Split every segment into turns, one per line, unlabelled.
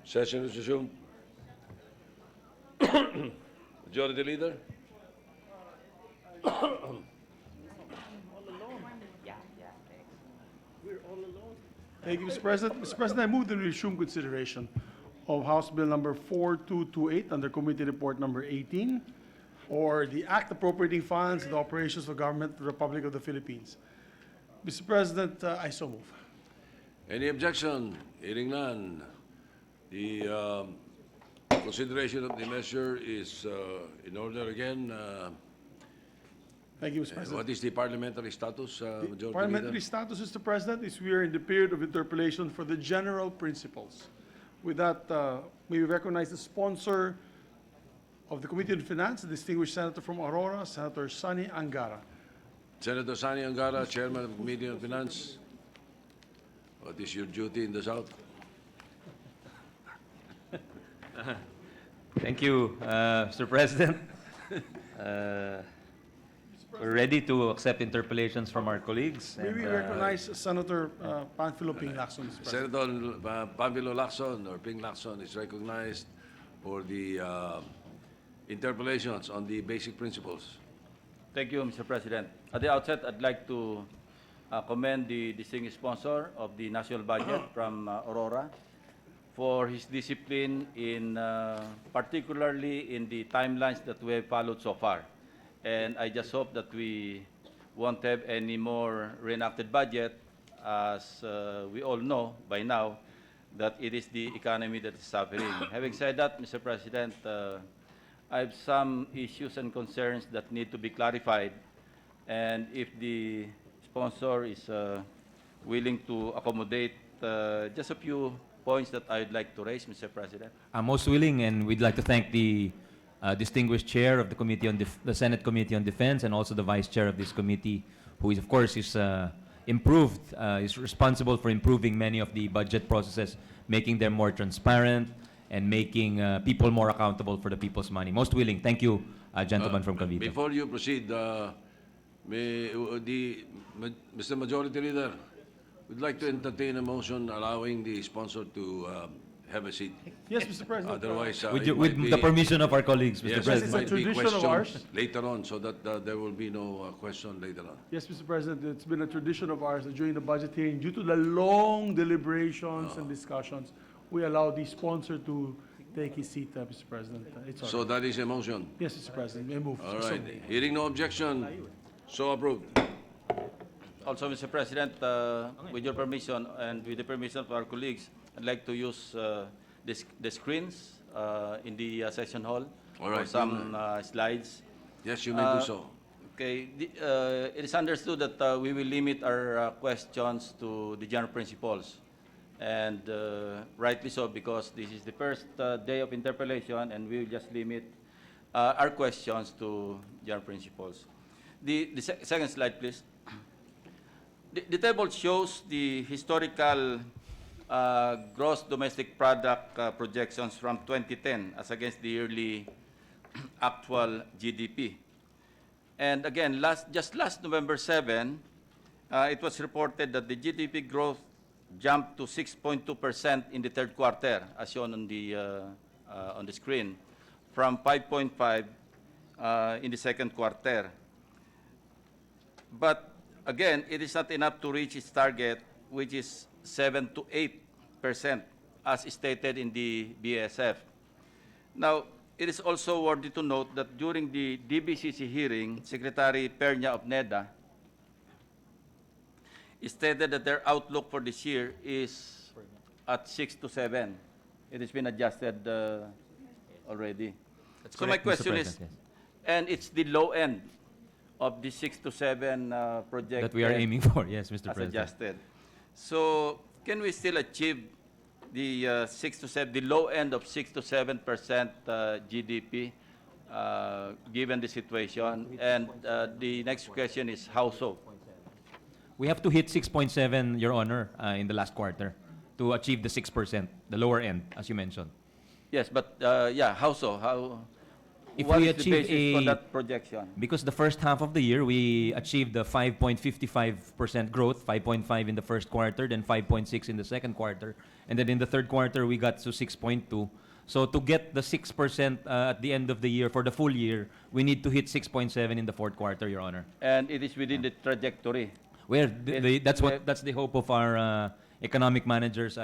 Session is resumed. Majority Leader?
Thank you, Mr. President. Mr. President, I move that we resume consideration of House Bill number 4228 under Committee Report number 18, or the Act appropriating funds and the operations of government of the Republic of the Philippines. Mr. President, I so move.
Any objection? Hearing none. The consideration of the measure is in order again.
Thank you, Mr. President.
What is the parliamentary status, Majority
Parliamentary
Leader?
status, Mr. President, is we are in the period of interpellation for the general principles. With that, may we recognize the sponsor of the Committee on Finance, the distinguished Senator from Aurora, Senator Sonny Angara.
Senator Sonny Angara, Chairman of the Committee on Finance. What is your duty in the South?
Thank you, Mr. President. We're ready to accept interpellations from our colleagues.
May we recognize Senator Panfilo Ping Lacson, Mr. President.
Senator Pamelo Lacson or Ping Lacson is recognized for the interpellations on the basic principles.
Thank you, Mr. President. At the outset, I'd like to commend the distinguished sponsor of the national budget from Aurora for his discipline in particularly in the timelines that we have followed so far. And I just hope that we won't have any more reenacted budget, as we all know by now that it is the economy that is suffering. Having said that, Mr. President, I have some issues and concerns that need to be clarified. And if the sponsor is willing to accommodate just a few points that I'd like to raise, Mr. President.
I'm most willing, and we'd like to thank the distinguished chair of the Committee on the Senate Committee on Defense, and also the vice chair of this committee, who is, of course, is responsible for improving many of the budget processes, making them more transparent, and making people more accountable for the people's money. Most willing. Thank you, gentleman from Cavite.
Before you proceed, Mr. Majority Leader, we'd like to entertain a motion allowing the sponsor to have a seat.
Yes, Mr. President.
Otherwise,
With the permission of our colleagues, Mr.
yes,
President.
It's a
might be
tradition of ours.
questions later on, so that there will be no question later on.
Yes, Mr. President, it's been a tradition of ours that during the budget hearing, due to the long deliberations and discussions, we allow the sponsor to take his seat, Mr. President. It's all
So
right.
that is a motion.
Yes, Mr. President, may move.
All
So
right.
moved.
Hearing no objection, so approved.
Also, Mr. President, with your permission and with the permission of our colleagues, I'd like to use the screens in the session hall
All right.
for some slides.
Yes, you may do so.
Okay, it is understood that we will limit our questions to the general principles. And rightly so, because this is the first day of interpellation, and we will just limit our questions to general principles. The second slide, please. The table shows the historical gross domestic product projections from 2010 as against the yearly actual GDP. And again, just last November 7, it was reported that the GDP growth jumped to 6.2% in the third quarter, as shown on the screen, from 5.5 in the second quarter. But again, it is not enough to reach its target, which is 7 to 8%, as stated in the BSF. Now, it is also worthy to note that during the DBCC hearing, Secretary Pernia of NEDA stated that their outlook for this year is at 6 to 7. It has been adjusted already.
That's
So
correct,
my
Mr.
question is,
President, yes.
and it's the low end of the 6 to 7 project
That we are aiming for, yes, Mr.
as
President.
adjusted. So can we still achieve the 6 to 7, the low end of 6 to 7% GDP, given the situation? And the next question is how so?
We have to hit 6.7, Your Honor, in the last quarter to achieve the 6%, the lower end, as you mentioned.
Yes, but yeah, how so?
If
What
we
is the
achieve
basis for
a-
that projection?
Because the first half of the year, we achieved the 5.55% growth, 5.5 in the first quarter, then 5.6 in the second quarter. And then in the third quarter, we got to 6.2. So to get the 6% at the end of the year, for the full year, we need to hit 6.7 in the fourth quarter, Your Honor.
And it is within the trajectory.
That's the hope of our economic managers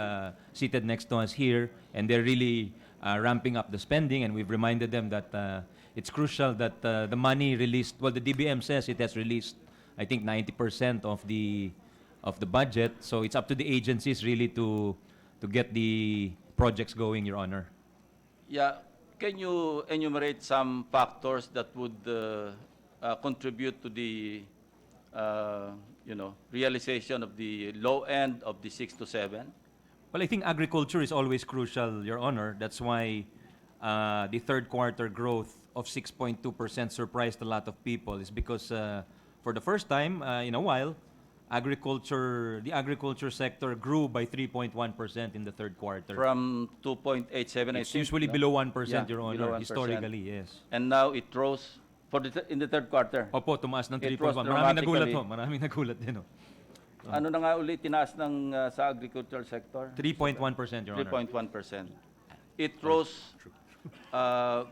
seated next to us here, and they're really ramping up the spending. And we've reminded them that it's crucial that the money released. Well, the DBM says it has released, I think, 90% of the budget. So it's up to the agencies really to get the projects going, Your Honor.
Yeah, can you enumerate some factors that would contribute to the realization of the low end of the 6 to 7?
Well, I think agriculture is always crucial, Your Honor. That's why the third quarter growth of 6.2% surprised a lot of people. Is because for the first time in a while, the agriculture sector grew by 3.1% in the third quarter.
From 2.87, I think.
It's usually
no?
below 1%,
Yeah,
Your
below
Honor,
1%.
historically, yes.
And now it rose in the third quarter.
Opo, tumaas ng
It
3.1.
rose
Maraming nagulat
dramatically.
ho. Maraming nagulat din ho.
Ano na nga ulit tinaas ng sa agricultural sector?
3.1%, Your Honor.
3.1%. It rose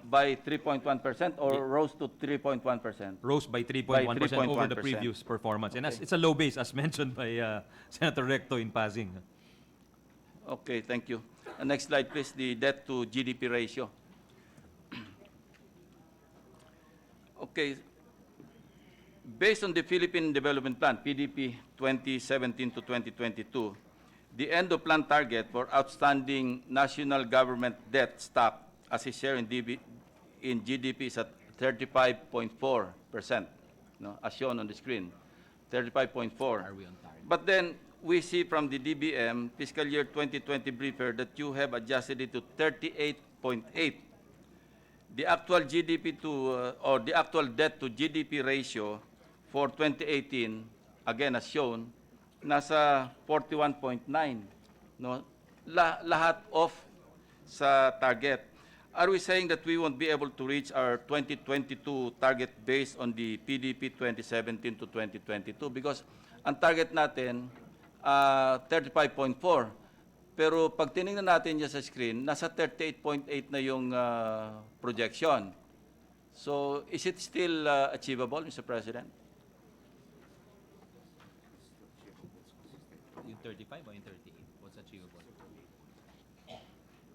by 3.1% or rose to 3.1%?
Rose by 3.1% over the
3.1%.
previous performance. And it's a low base, as mentioned by Senator Recto in passing.
Okay, thank you. Next slide, please. The debt to GDP ratio. Okay. Based on the Philippine Development Plan, PDP 2017 to 2022, the end-of-plan target for outstanding national government debt stock as a share in GDP is at 35.4%, no, as shown on the screen, 35.4.
Are we on target?
But then we see from the DBM fiscal year 2020 briefer that you have adjusted it to 38.8. The actual GDP or the actual debt to GDP ratio for 2018, again as shown, nasa 41.9. No? Lahat off sa target. Are we saying that we won't be able to reach our 2022 target based on the PDP 2017 to 2022? Because ang target natin, 35.4. Pero pag tinignan natin dyan sa screen, nasa 38.8 na yung projection. So, is it still achievable, Mr. President?
Yung 35 or yung 38? What's achievable?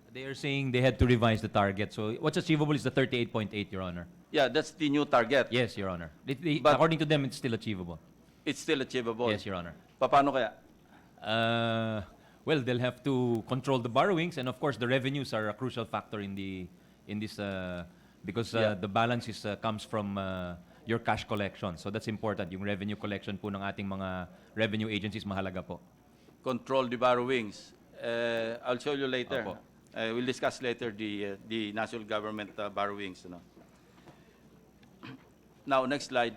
They are saying they had to revise the target. So what's achievable is the 38.8, Your Honor.
Yeah, that's the new target.
Yes, Your Honor.
But-
According to them, it's still achievable.
It's still achievable.
Yes, Your Honor.
Paano kaya?
Well, they'll have to control the borrowings, and of course, the revenues are a crucial factor in this because
Yeah.
the balance comes from your cash collection. So that's important. Yung revenue collection po ng ating mga revenue agencies mahalaga po.
Control the borrowings. I'll show you later.
Opo.
We'll discuss later the national government borrowings. You know. Now, next slide.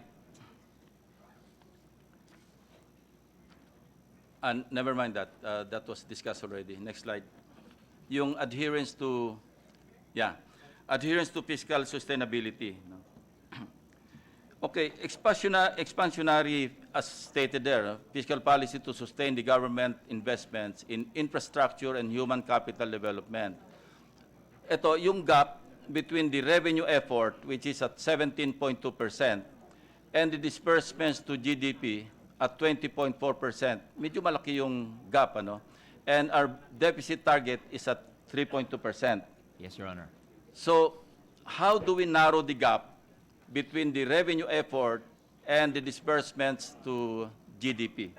And never mind that. That was discussed already. Next slide. Yung adherence to fiscal sustainability. No? Okay, expansionary, as stated there, fiscal policy to sustain the government investments in infrastructure and human capital development. Ito, yung gap between the revenue effort, which is at 17.2%, and the disbursements to GDP at 20.4%. Medyo malaki yung gap, ano? And our deficit target is at 3.2%.
Yes, Your Honor.
So, how do we narrow the gap between the revenue effort and the disbursements to GDP?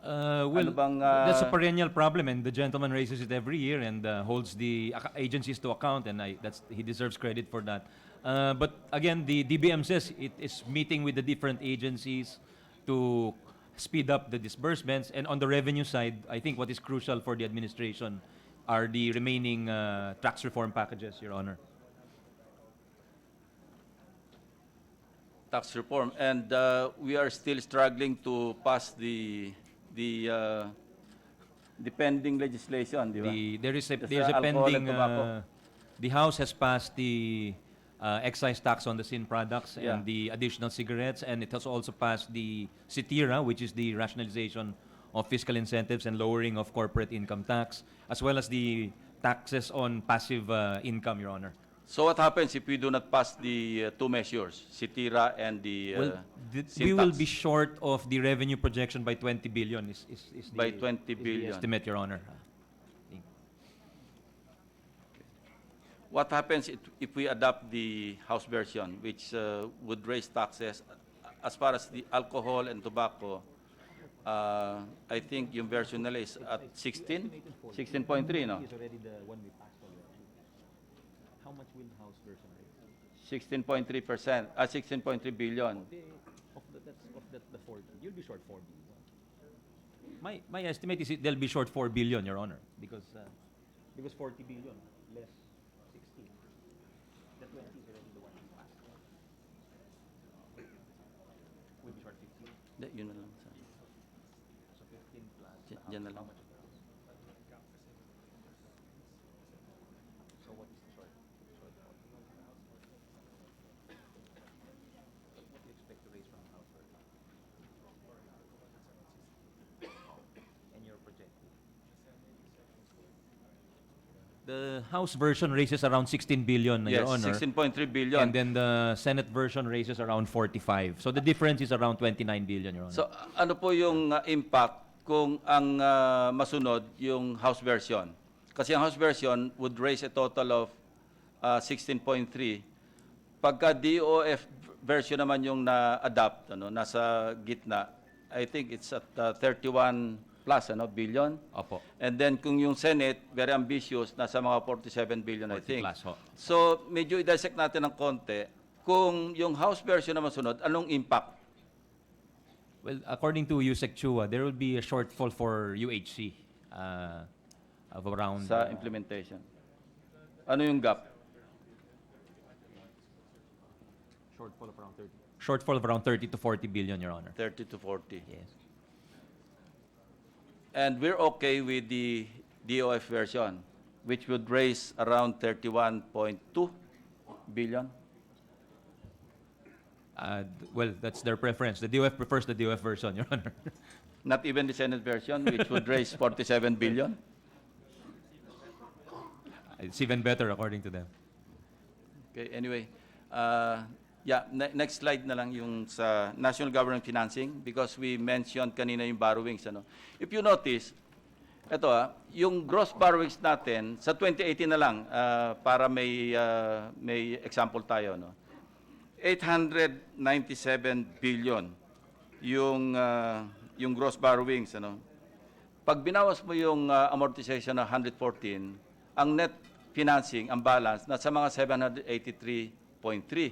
Well,
Ano bang,
that's a perennial problem, and the gentleman raises it every year and holds the agencies to account, and he deserves credit for that. But again, the DBM says it is meeting with the different agencies to speed up the disbursements, and on the revenue side, I think what is crucial for the administration are the remaining tax reform packages, Your Honor.
Tax reform. And we are still struggling to pass the pending legislation, di ba?
There's a
Alcohol and
pending.
tobacco.
The House has passed the excise tax on the sin products
Yeah.
and the additional cigarettes, and it has also passed the CITIRA, which is the rationalization of fiscal incentives and lowering of corporate income tax, as well as the taxes on passive income, Your Honor.
So what happens if we do not pass the two measures, CITIRA and the
Well,
sin
we will
tax?
be short of the revenue projection by 20 billion is the,
By 20
is the
billion.
estimate, Your Honor.
What happens if we adopt the House version, which would raise taxes as far as the alcohol and tobacco? I think yung version nila is at 16, 16.3, no?
already the one we passed already. How much will the House version raise?
16.3%, 16.3 billion.
Of the 40. You'll be short 4 billion. My estimate is they'll be short 4 billion, Your Honor, because 40 billion less 16. The 20 is already the one we passed. We'll be short 15.
Yun na lang.
So 15 plus.
Yan na lang.
So what is the short? Short 40. What do you expect to raise from the House version? And your projected? The House version raises around 16 billion,
Yes,
Your Honor.
16.3 billion.
And then the Senate version raises around 45. So the difference is around 29 billion, Your Honor.
So ano po yung impact kung ang masunod yung House version? Kasi ang House version would raise a total of 16.3. Pagka DOF version naman yung na-adapt, ano, nasa gitna, I think it's at 31 plus billion.
Opo.
And then kung yung Senate, very ambitious, nasa mga 47 billion, I
40
think.
plus, ho.
So medyo i-dissect natin ng konti. Kung yung House version na masunod, anong impact?
Well, according to USEC Chua, there will be a shortfall for UHC of around...
Sa implementation. Ano yung gap?
Shortfall of around 30 to 40 billion, Your Honor.
30 to 40.
Yes.
And we're okay with the DOF version, which would raise around 31.2 billion.
Well, that's their preference. The DOF prefers the DOF version, Your Honor.
Not even the Senate version, which would raise 47 billion.
It's even better according to them.
Okay, anyway. Next slide na lang yung sa national government financing because we mentioned kanina yung borrowings. Ano? If you notice, ito yung gross borrowings natin sa 2018 na lang para may example tayo. No? 897 billion yung gross borrowings. Ano? Pag binawas mo yung amortization na 114, ang net financing, ang balance, nasa mga 783.3.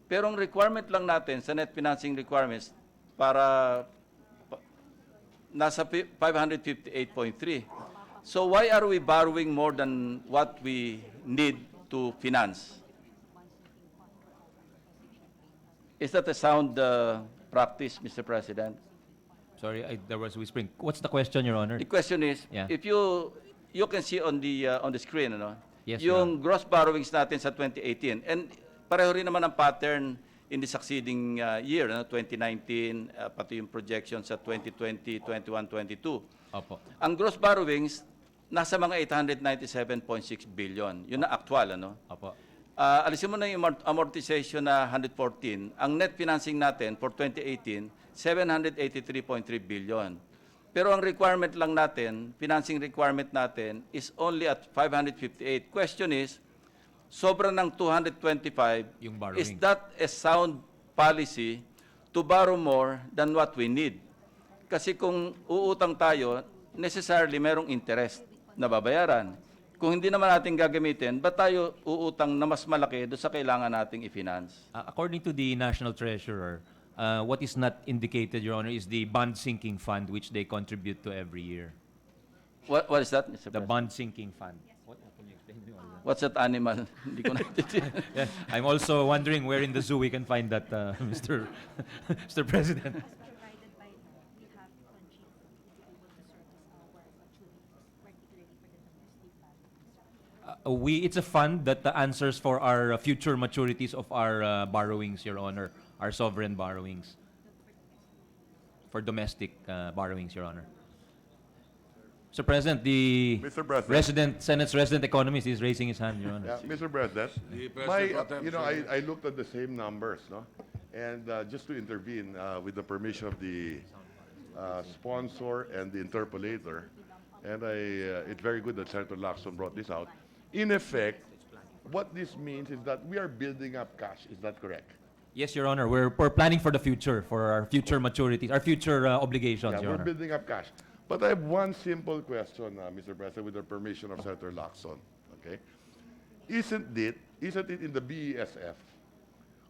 Pero ang requirement lang natin sa net financing requirements para nasa 558.3. So why are we borrowing more than what we need to finance? Is that a sound practice, Mr. President?
Sorry, there was whispering. What's the question, Your Honor?
The question is,
Yeah.
if you can see on the screen, ano,
Yes, Your
yung gross borrowings natin sa 2018, and pareho rin naman ang pattern in the succeeding year, 2019, pati yung projection sa 2020, 21, 22.
Opo.
Ang gross borrowings, nasa mga 897.6 billion. Yun na actual, ano?
Opo.
Alisin mo na yung amortization na 114. Ang net financing natin for 2018, 783.3 billion. Pero ang requirement lang natin, financing requirement natin, is only at 558. Question is, sobra ng 225,
Yung borrowing.
is that a sound policy to borrow more than what we need? Kasi kung uutang tayo, necessarily merong interest na babayaran. Kung hindi naman natin gagamitin, ba't tayo uutang na mas malaki doon sa kailangan nating i-finance?
According to the National Treasurer, what is not indicated, Your Honor, is the bond sinking fund which they contribute to every year.
What is that, Mr.
The
President?
bond sinking fund. What can you explain to me?
What's that animal? Hindi ko naintindihan.
Yeah, I'm also wondering where in the zoo we can find that, Mr. Mr. President.
Provided by we have countries to be able to service our opportunities, particularly for the domestic banking.
It's a fund that answers for our future maturities of our borrowings, Your Honor, our sovereign borrowings. For domestic borrowings, Your Honor. Mr. President, the
Mr. President.
Senate's resident economist is raising his hand, Your Honor.
Yeah, Mr. President,
The President
my,
pro tem,
you know,
sir.
I looked at the same numbers, no? And just to intervene with the permission of the sponsor and the interpolator, and it's very good that Senator Lacson brought this out. In effect, what this means is that we are building up cash. Is that correct?
Yes, Your Honor. We're planning for the future, for our future maturities, our future obligations,
Yeah,
Your
we're
Honor.
building up cash. But I have one simple question, Mr. President, with the permission of Senator Lacson. Okay, isn't it in the BESF,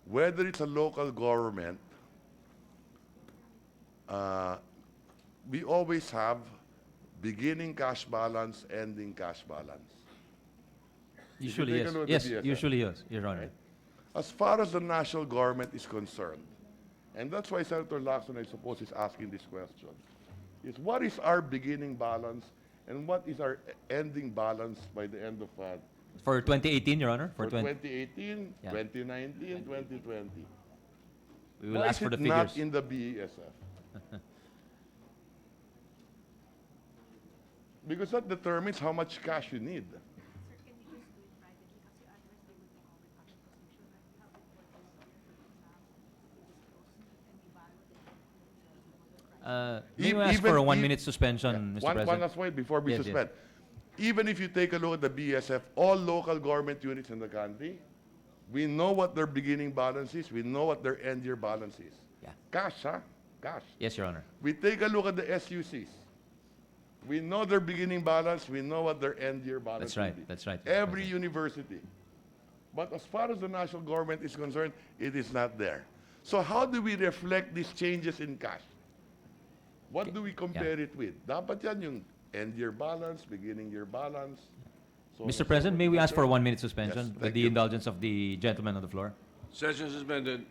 whether it's a local government, we always have beginning cash balance, ending cash balance.
Usually,
take a
yes.
look at
Yes,
the BSF,
usually, yes, Your Honor.
right? As far as the national government is concerned, and that's why Senator Lacson, I suppose, is asking this question, is what is our beginning balance and what is our ending balance by the end of
For 2018, Your Honor,
for 2018,
Yeah.
2019, 2020?
we will
Why
ask
is
for the
it not
figures.
in the BESF? Because that determines how much cash you need.
Sir, can we just do it privately? Kasi otherwise they will take over cash position. Like we have reporters here, and we
May we ask for a
Even
1
if-
minute suspension, Mr.
One
President?
last point before we
Yes, yes.
suspend. Even if you take a look at the BSF, all local government units in the country, we know what their beginning balance is, we know what their end year balance is.
Yeah.
Cash, huh? Cash.
Yes, Your Honor.
We take a look at the SUCs. We know their beginning balance, we know what their end year balance
That's right,
will be.
that's right, Mr.
Every
President.
university. But as far as the national government is concerned, it is not there. So how do we reflect these changes in cash? What do we compare it with? Dapat yan yung end year balance, beginning year balance. So on and so
Mr. President,
forth
may
and
we
so
ask for a
on.
1 minute suspension
Yes,
with
thank
the
you.
indulgence of the gentleman on the floor?
Session suspended.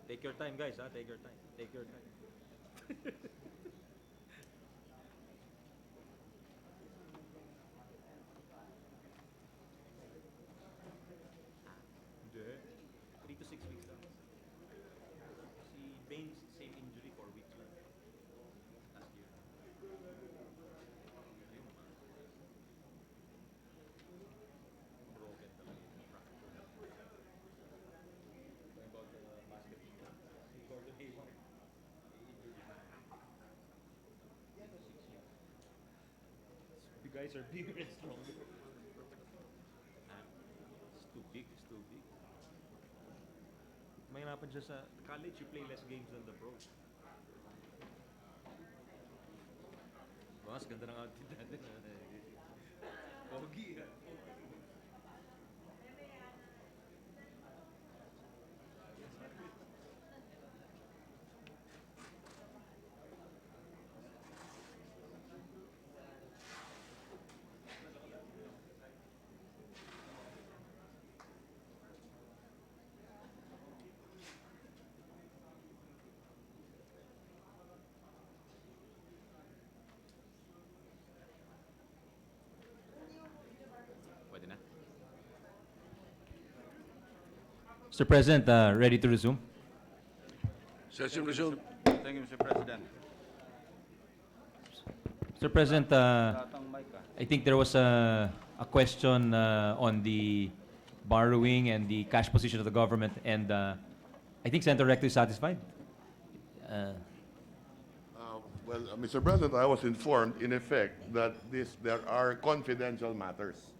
Take your time, guys. Take your time. Take your time. Hindi. 3 to 6 weeks lang. Si Baines, same injury, 4 weeks lang. Last year. Broken talaga yung fracture. About basketball. Si Gordon Hayward. You guys are bigger and stronger. It's too big. It's too big. Mahirapan siya sa college. You play less games than the pros. Boss, ganda ng outfit natin. Pogi. Pwede na. Mr. President, ready to resume?
Session resumed.
Thank you, Mr. President.
Mr. President,
Tatang mic ah.
I think there was a question on the borrowing and the cash position of the government, and I think Senator Recto is satisfied.
Well, Mr. President, I was informed, in effect, that there are confidential matters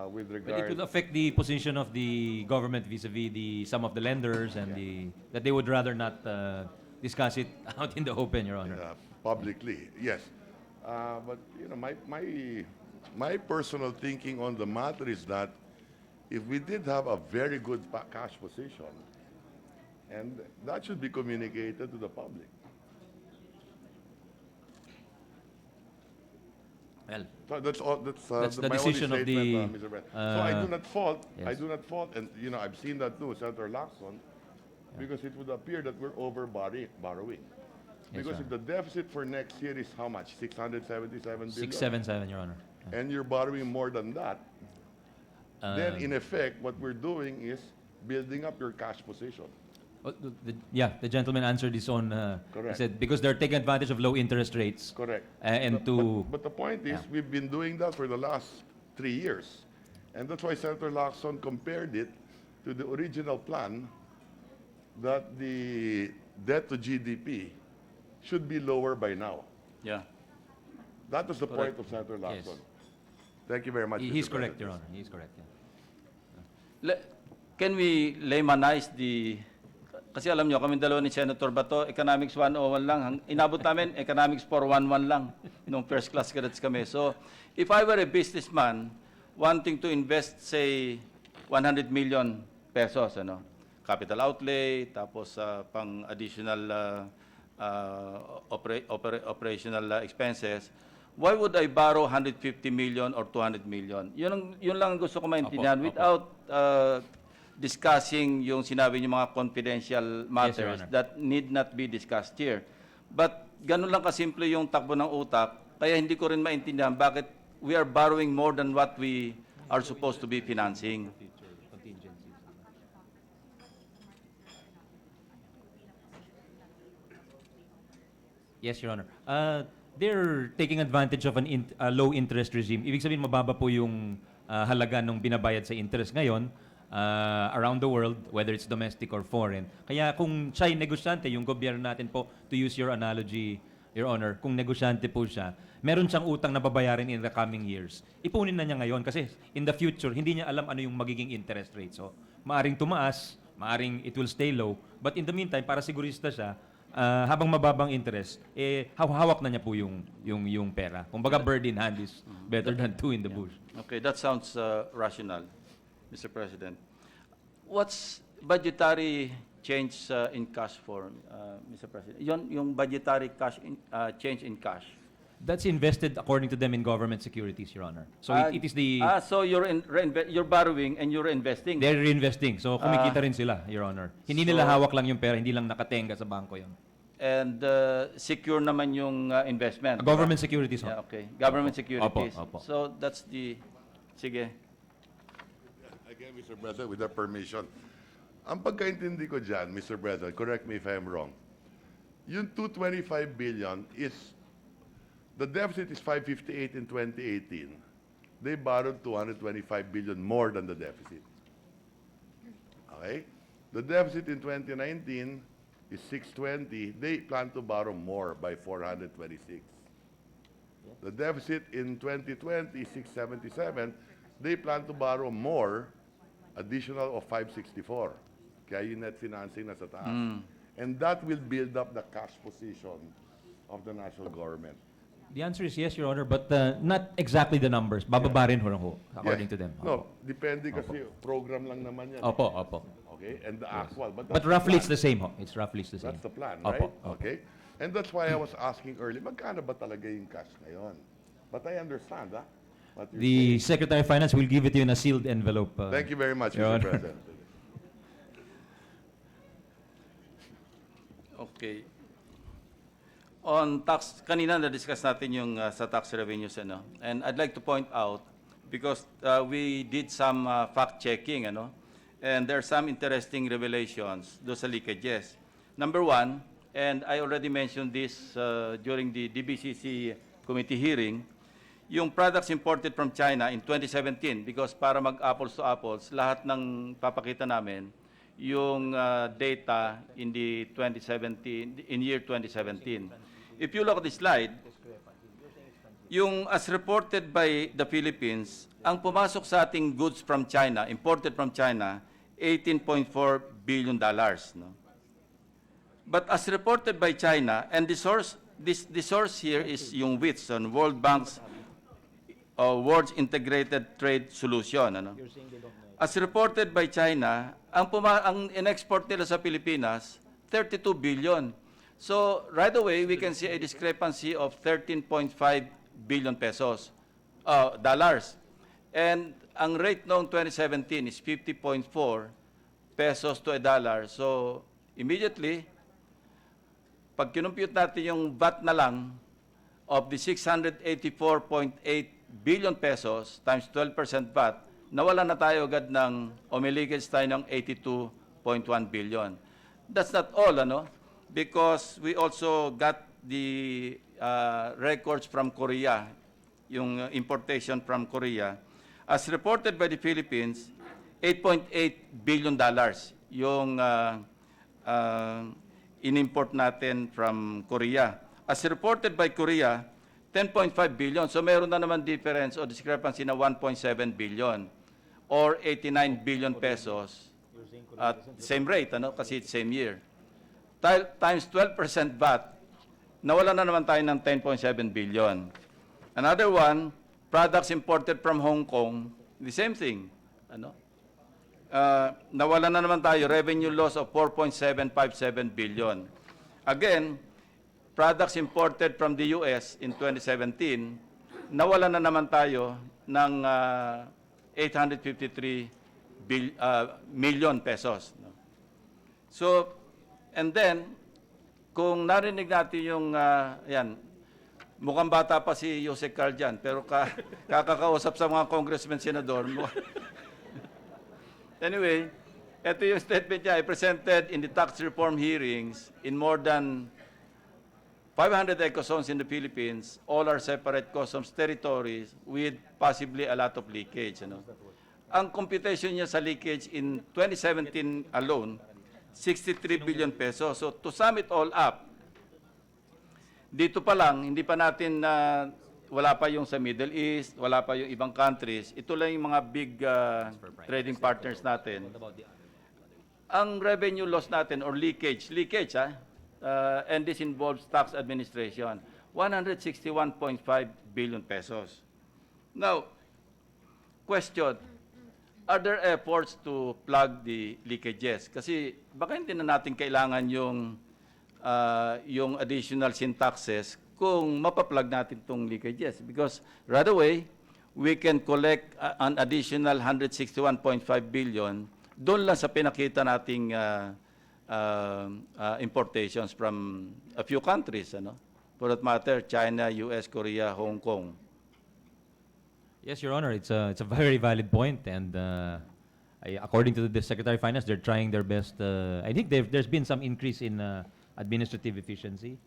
with
But it
regard.
would affect the position of the government vis-a-vis some of the lenders, and that they would rather not discuss it out in the open, Your Honor.
Publicly, yes. But you know, my personal thinking on the matter is that if we did have a very good cash position, and that should be communicated to the public.
Well,
So that's all. That's
the
my only
decision of
statement,
the,
Mr. President. So I do not fault. I
yes.
do not fault, and you know, I've seen that too, Senator Lacson, because it would appear that we're over borrowing. Because
Your
if the deficit for next year is how much? 677 billion.
677, Your Honor.
And you're borrowing more than that, then in effect, what we're doing is building up your cash position.
The gentleman answered his own. He
Correct.
said because they're taking advantage of low interest rates.
Correct.
And
But the point is,
Yeah.
we've been doing that for the last 3 years. And that's why Senator Lacson compared it to the original plan that the debt to GDP should be lower by now.
Yeah.
That was the
Correct.
point of Senator
Yes.
Lacson. Thank you very much.
He's
Mr.
correct,
President.
Your Honor. He's correct. Yeah.
Can we laymanize the... Kasi alam nyo, kami dalawa ni Senator Bato, Economics 101 lang. Inabot namin, Economics 411 lang nung first class cadets kami. So, if I were a businessman wanting to invest, say, 100 million pesos, capital outlay, tapos pang additional operational expenses, why would I borrow 150 million or 200 million? Yun lang ang gusto ko maintindihan
Opo.
without discussing yung sinabi niyo mga confidential matters
Honor.
that need not be discussed here. But ganun lang kasimple yung takbo ng utak, kaya hindi ko rin maintindihan bakit we are borrowing more than what we are supposed to be financing.
Yes, Your Honor. They're taking advantage of a low interest regime. Ibig sabihin, mababa po yung halaga ng binabayad sa interest ngayon. around the world, whether it's domestic or foreign. Kaya kung siya'y negosyante, yung gobyerno natin po, to use your analogy, Your Honor, kung negosyante po siya, meron siyang utang na babayarin in the coming years. Ipunin na niya ngayon kasi in the future, hindi niya alam ano yung magiging interest rate. So, maaring tumaas, maaring it will stay low. But in the meantime, para sigurista siya, habang mababang interest, hawak na niya po yung pera. Kumbaga, bird in hand is better than two in the bush.
Okay, that sounds rational, Mr. President. What's budgetary change in cash form, Mr. President? Yung budgetary cash change in cash.
That's invested according to them in government securities, Your Honor. So it is the...
So you're borrowing and you're investing.
They're reinvesting. So kumikita rin sila, Your Honor. Hindi nila hawak lang yung pera, hindi lang nakatenga sa bangko yun.
And secure naman yung investment.
Government securities.
Yeah, okay. Government securities.
Opo.
So that's the... Sige.
Again, Mr. President, with the permission. Ang pagkaintindi ko dyan, Mr. President, correct me if I'm wrong, yung 225 billion is, the deficit is 558 in 2018. They borrowed 225 billion more than the deficit. Okay? The deficit in 2019 is 620. They plan to borrow more by 426. The deficit in 2020 is 677. They plan to borrow more, additional of 564. Kaya yung net financing nasa taas. And that will build up the cash position of the national government.
The answer is yes, Your Honor, but not exactly the numbers. Bababa rin ho, according to them.
No, depende kasi program lang naman yan.
Opo.
Okay, and the actual. But
But roughly it's the same ho. It's roughly the same.
That's the plan, right?
Opo.
Okay. And that's why I was asking earlier, magkano ba talaga yung cash ngayon? But I understand, what you're
The
saying.
Secretary of Finance will give it to you in a sealed envelope.
Thank you very much,
Your
Mr.
Honor.
President.
Okay. On tax, kanina na-discuss natin yung sa tax revenues, ano? And I'd like to point out, because we did some fact-checking, ano? And there are some interesting revelations do sa leakages. Number one, and I already mentioned this during the DBCC committee hearing, yung products imported from China in 2017, because para mag-apples to apples, lahat ng papakita namin, yung data in the 2017, in year 2017. If you look at the slide, yung as reported by the Philippines, ang pumasok sa ating goods from China, imported from China, $18.4 billion. No? But as reported by China, and the source here is yung WITS, on World Bank's World Integrated Trade Solution. Ano? As reported by China, ang in-export nila sa Pilipinas, 32 billion. So right away, we can see a discrepancy of 13.5 billion pesos, dollars. And ang rate noong 2017 is 50.4 pesos to a dollar. So immediately, pag kinumpute natin yung VAT na lang of the 684.8 billion pesos times 12% VAT, nawala na tayo agad ng, o may leakage tayo ng 82.1 billion. That's not all, ano? Because we also got the records from Korea, yung importation from Korea. As reported by the Philippines, $8.8 billion yung in-import natin from Korea. As reported by Korea, 10.5 billion. So meron na naman difference o discrepancy na 1.7 billion or 89 billion pesos at same rate, ano? Kasi it's same year. Times 12% VAT, nawala na naman tayo ng 10.7 billion. Another one, products imported from Hong Kong, the same thing. Ano? Nawala na naman tayo, revenue loss of 4.757 billion. Again, products imported from the US in 2017, nawala na naman tayo ng 853 million pesos. No? So, and then, kung narinig natin yung, yan, mukhang bata pa si Jose Carl dyan, pero kakakausap sa mga congressman, senador. Anyway, ito yung statement niya. I presented in the tax reform hearings in more than 500 ecozones in the Philippines. All are separate customs territories with possibly a lot of leakage. You know? Ang computation niya sa leakage in 2017 alone, 63 billion pesos. So to sum it all up, dito pa lang, hindi pa natin wala pa yung sa Middle East, wala pa yung ibang countries. Ito lang yung mga big trading partners natin. Ang revenue loss natin or leakage, and this involves tax administration, 161.5 billion pesos. Now, question, are there efforts to plug the leakages? Kasi baka hindi na natin kailangan yung additional syntaxes kung mapaplug natin itong leakages. Because right away, we can collect an additional 161.5 billion doon lang sa pinakita nating importations from a few countries, for that matter, China, US, Korea, Hong Kong.
Yes, Your Honor, it's a very valid point, and according to the Secretary of Finance, they're trying their best. I think there's been some increase in administrative efficiency,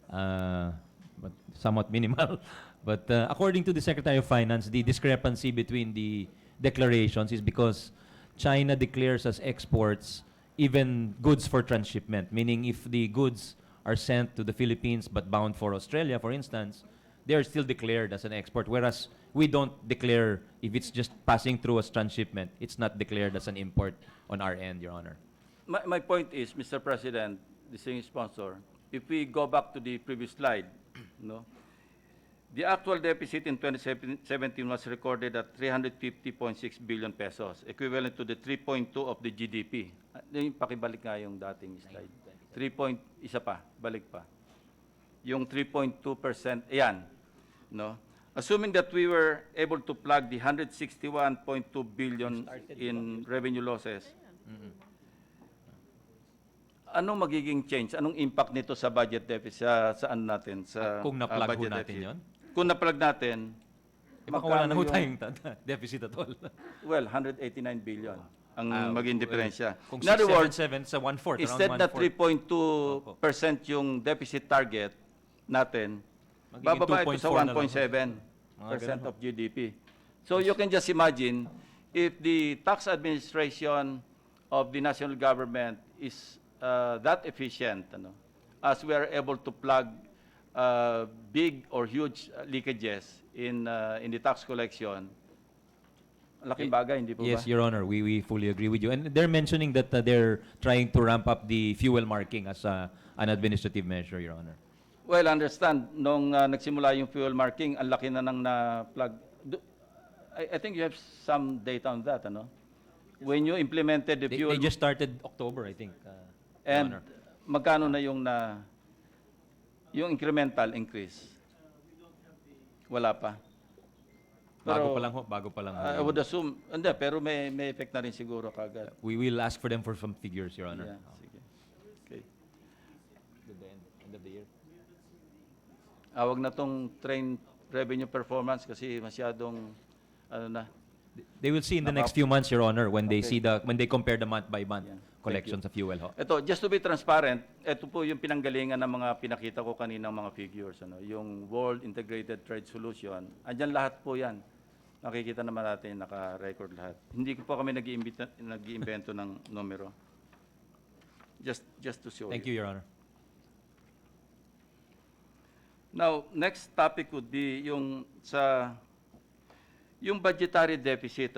but somewhat minimal. But according to the Secretary of Finance, the discrepancy between the declarations is because China declares as exports even goods for transshipment, meaning if the goods are sent to the Philippines but bound for Australia, for instance, they are still declared as an export, whereas we don't declare if it's just passing through as transshipment. It's not declared as an import on our end, Your Honor.
My point is, Mr. President, distinguished sponsor, if we go back to the previous slide, the actual deficit in 2017 was recorded at 350.6 billion pesos, equivalent to the 3.2 of the GDP. Pakibalik nga yung dating slide. 3 isa pa, balik pa. Yung 3.2%, ayan. Assuming that we were able to plug the 161.2 billion in revenue losses, anong magiging change? Anong impact nito sa budget deficit? Saan natin? Sa
Kung na-plug ho
budget
natin
deficit?
yon?
Kung na-plug natin,
Baka wala na ho
yung-
tayong deficit at all.
well, 189 billion ang maging diferensya.
Kung
In other words,
677 sa 1/4,
instead
around
na
1/4.
3.2% yung deficit target natin,
Magiging
bababa ito sa
2.4 na lang.
1.7%
ganun
of GDP. So you can just imagine if the tax administration of the national government is that efficient, as we are able to plug big or huge leakages in the tax collection, laking bagay, hindi po
Yes,
ba?
Your Honor, we fully agree with you. And they're mentioning that they're trying to ramp up the fuel marking as an administrative measure, Your Honor.
Well, understand, nung nagsimula yung fuel marking, ang laki na nang na-plug. I think you have some data on that, When you implemented the
They
fuel,
just started October, I think, Your
and
Honor.
magkano na yung incremental increase? Wala pa.
Bago pa lang.
I would assume, hindi, pero may effect na rin siguro kagad.
We will ask for them for some figures, Your Honor.
Yeah, sige. Okay.
End of the year.
Wag na tong train revenue performance kasi masyadong,
They will see in the next few months, Your Honor, when they
Okay.
when they compare the month by month
Yeah.
collections of fuel. Ho.
Ito, just to be transparent, ito po yung pinanggalingan ng mga pinakita ko kaninang mga figures. Yung World Integrated Trade Solution, andyan lahat po yan. Nakikita naman natin, naka-record lahat. Hindi ko po kami nag-iimbento ng numero. Just to show
Thank you, Your Honor.
Now, next topic would be yung budgetary deficit,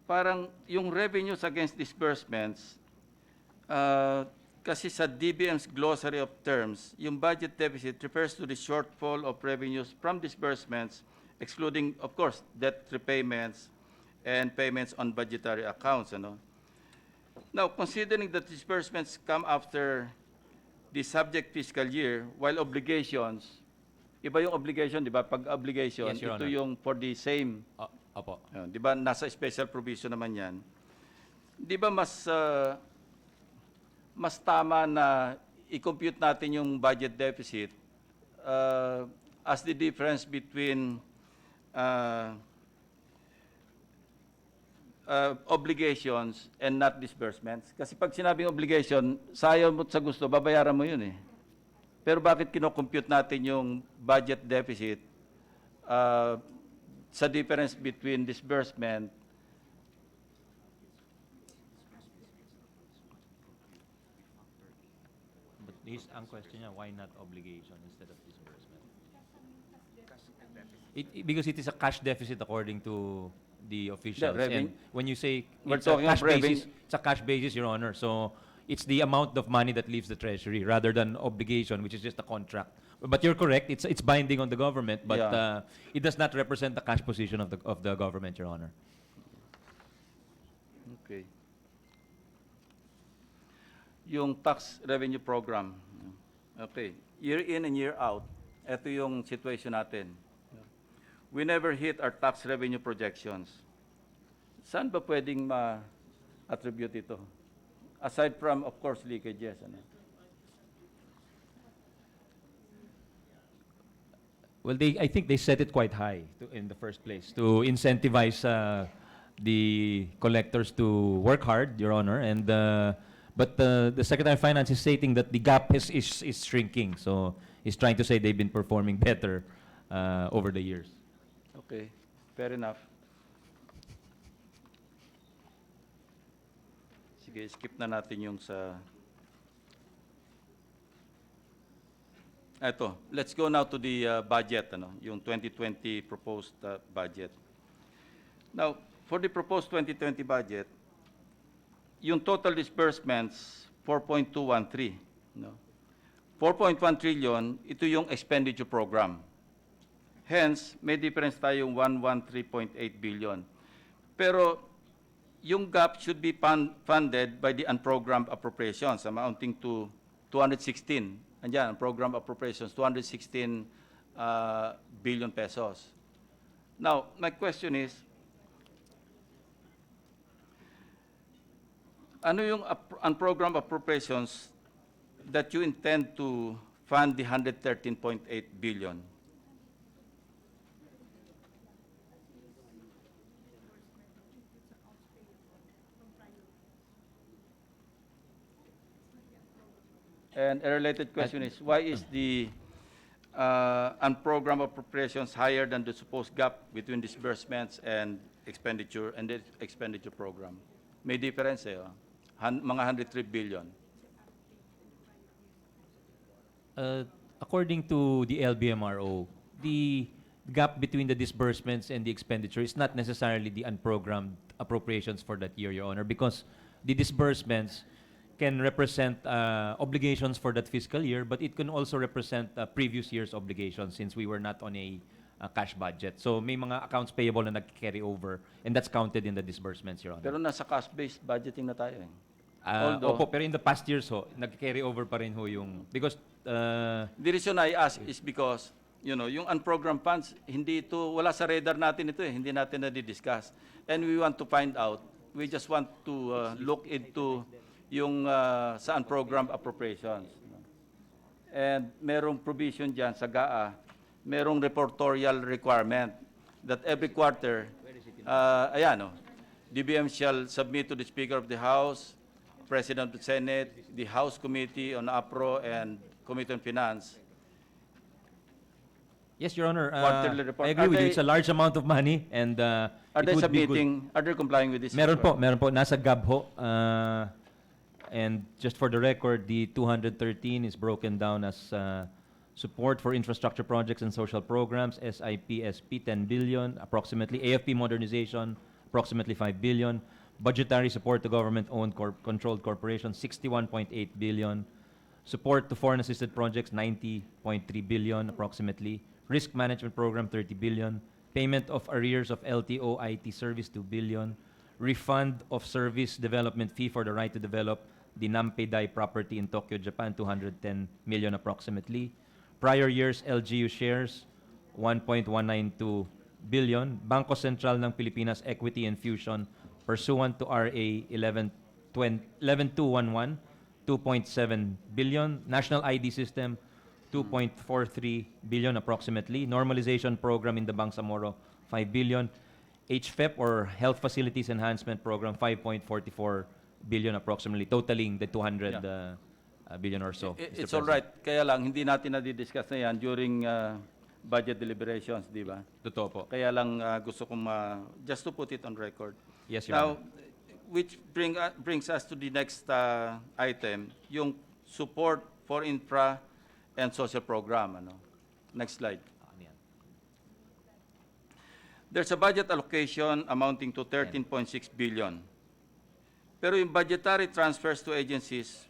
Parang yung revenues against disbursements, kasi sa DBM's glossary of terms, yung budget deficit refers to the shortfall of revenues from disbursements, excluding, of course, debt repayments and payments on budgetary accounts, Now, considering that disbursements come after the subject fiscal year, while obligations, iba yung obligation, di ba? Pag obligation,
Yes, Your
ito
Honor.
yung for the same,
Opo.
di ba? Nasa special provision naman yan. Di ba mas tama na i-compute natin yung budget deficit as the difference between obligations and not disbursements. Kasi pag sinabing obligation, sayo mo sa gusto, babayaran mo yun eh. Pero bakit kino-compute natin yung budget deficit sa difference between disbursement
Ang question niya, why not obligation instead of disbursement? Because it is a cash deficit according to the officials.
revenue-
And when you say
We're
it's a
talking of
cash basis,
revenue.
it's a cash basis, Your Honor. So it's the amount of money that leaves the treasury rather than obligation, which is just a contract. But you're correct. It's binding on the government, but
Yeah.
it does not represent the cash position of the government, Your Honor.
Okay. Yung tax revenue program. Okay. Year in and year out, ito yung situation natin. We never hit our tax revenue projections. Saan ba pwedeng ma-attribute ito? Aside from, of course, leakages. Ano?
Well, I think they set it quite high in the first place to incentivize the collectors to work hard, Your Honor. And but the Secretary of Finance is stating that the gap is shrinking. So he's trying to say they've been performing better over the years.
Okay, fair enough. Sige, skip na natin yung sa... Eto, let's go now to the budget, ano, yung 2020 proposed budget. Now, for the proposed 2020 budget, yung total disbursements, 4.213. No? 4.1 trillion, ito yung expenditure program. Hence, may difference tayong 113.8 billion. Pero yung gap should be funded by the unprogrammed appropriations amounting to 216. Andiyan, unprogrammed appropriations, 216 billion pesos. Now, my question is, ano yung unprogrammed appropriations that you intend to fund the 113.8 billion? And a related question is, why is the unprogrammed appropriations higher than the supposed gap between disbursements and expenditure and the expenditure program? May difference eh, oh. Mga 103 billion.
According to the LBMRO, the gap between the disbursements and the expenditure is not necessarily the unprogrammed appropriations for that year, Your Honor, because the disbursements can represent obligations for that fiscal year, but it can also represent previous year's obligations since we were not on a cash budget. So may mga accounts payable na nag-carry over, and that's counted in the disbursements, Your Honor.
Pero nasa cash-based budgeting na tayo eh.
Opo, pero in the past years ho, nag-carry over pa rin ho yung, because
The reason I ask is because, you know, yung unprogrammed funds, hindi ito, wala sa radar natin ito eh, hindi natin na-discuss. And we want to find out, we just want to look into yung sa unprogrammed appropriations. And merong provision dyan sa GAA, merong reportorial requirement that every quarter, ayan, DBM shall submit to the Speaker of the House, President of the Senate, the House Committee on APRO, and Committee on Finance.
yes, Your Honor,
Quarterly report.
I agree
Are
with you.
they-
It's a large amount of money, and
Are
it
they
would be good.
submitting, are they complying with this?
Meron
requirement?
po. Nasa GAB ho. And just for the record, the 213 is broken down as support for infrastructure projects and social programs, SIP, SP, 10 billion, approximately. AFP modernization, approximately 5 billion. Budgetary support to government-owned controlled corporations, 61.8 billion. Support to foreign-assisted projects, 90.3 billion, approximately. Risk management program, 30 billion. Payment of arrears of LTO IT service, 2 billion. Refund of service development fee for the right to develop the Nampei property in Tokyo, Japan, 210 million approximately. Prior years LGU shares, 1.192 billion. Bangko Sentral ng Pilipinas Equity Infusion pursuant to RA 11211, 2.7 billion. National ID System, 2.43 billion approximately. Normalization Program in the Bangsamoro, 5 billion. HFEP or Health Facilities Enhancement Program, 5.44 billion approximately, totaling the 200 billion or so. Mr.
It's all
President.
right. Kaya lang, hindi natin na-discuss na yan during budget deliberations, di ba?
Totoo po.
Kaya lang gusto kong just to put it on record.
Yes, Your
Now,
Honor.
which brings us to the next item, yung support for infra and social program. Ano? Next slide.
Ano yan?
There's a budget allocation amounting to 13.6 billion. Pero yung budgetary transfers to agencies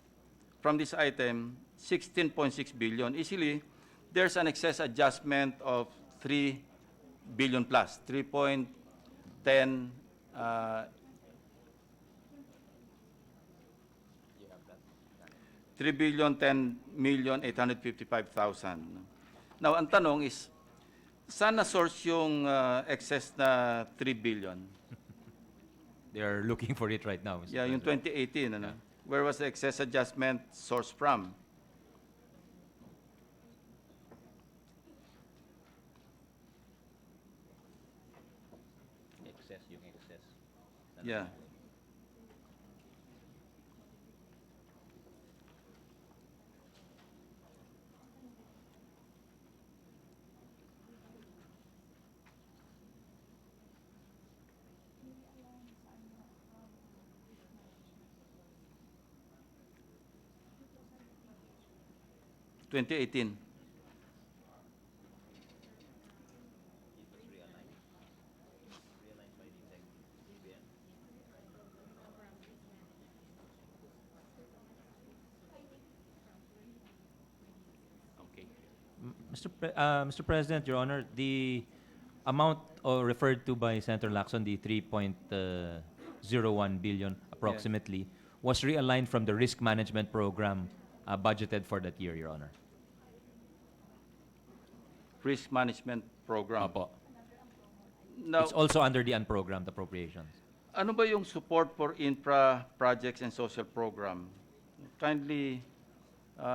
from this item, 16.6 billion. Easily, there's an excess adjustment of 3 billion plus, 3.10 3,10,855,000. Now, ang tanong is, saan na source yung excess na 3 billion?
They are looking for it right now, Mr.
Yeah, yung
President.
2018, ano? Where was the excess adjustment sourced from?
Excess, yung excess.
Yeah. (2018)
Mr. President, Your Honor, the amount referred to by Senator Lacson, the 3.01 billion approximately, was realigned from the risk management program budgeted for that year, Your Honor.
Risk management program.
Opo.
Now,
It's also under the unprogrammed appropriations.
ano ba yung support for infra projects and social program? Kindly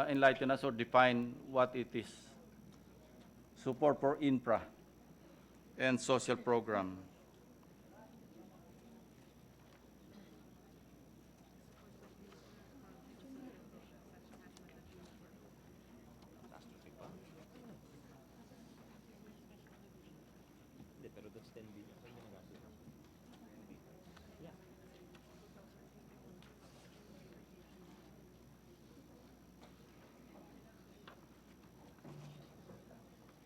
enlighten us or define what it is. Support for infra and social program.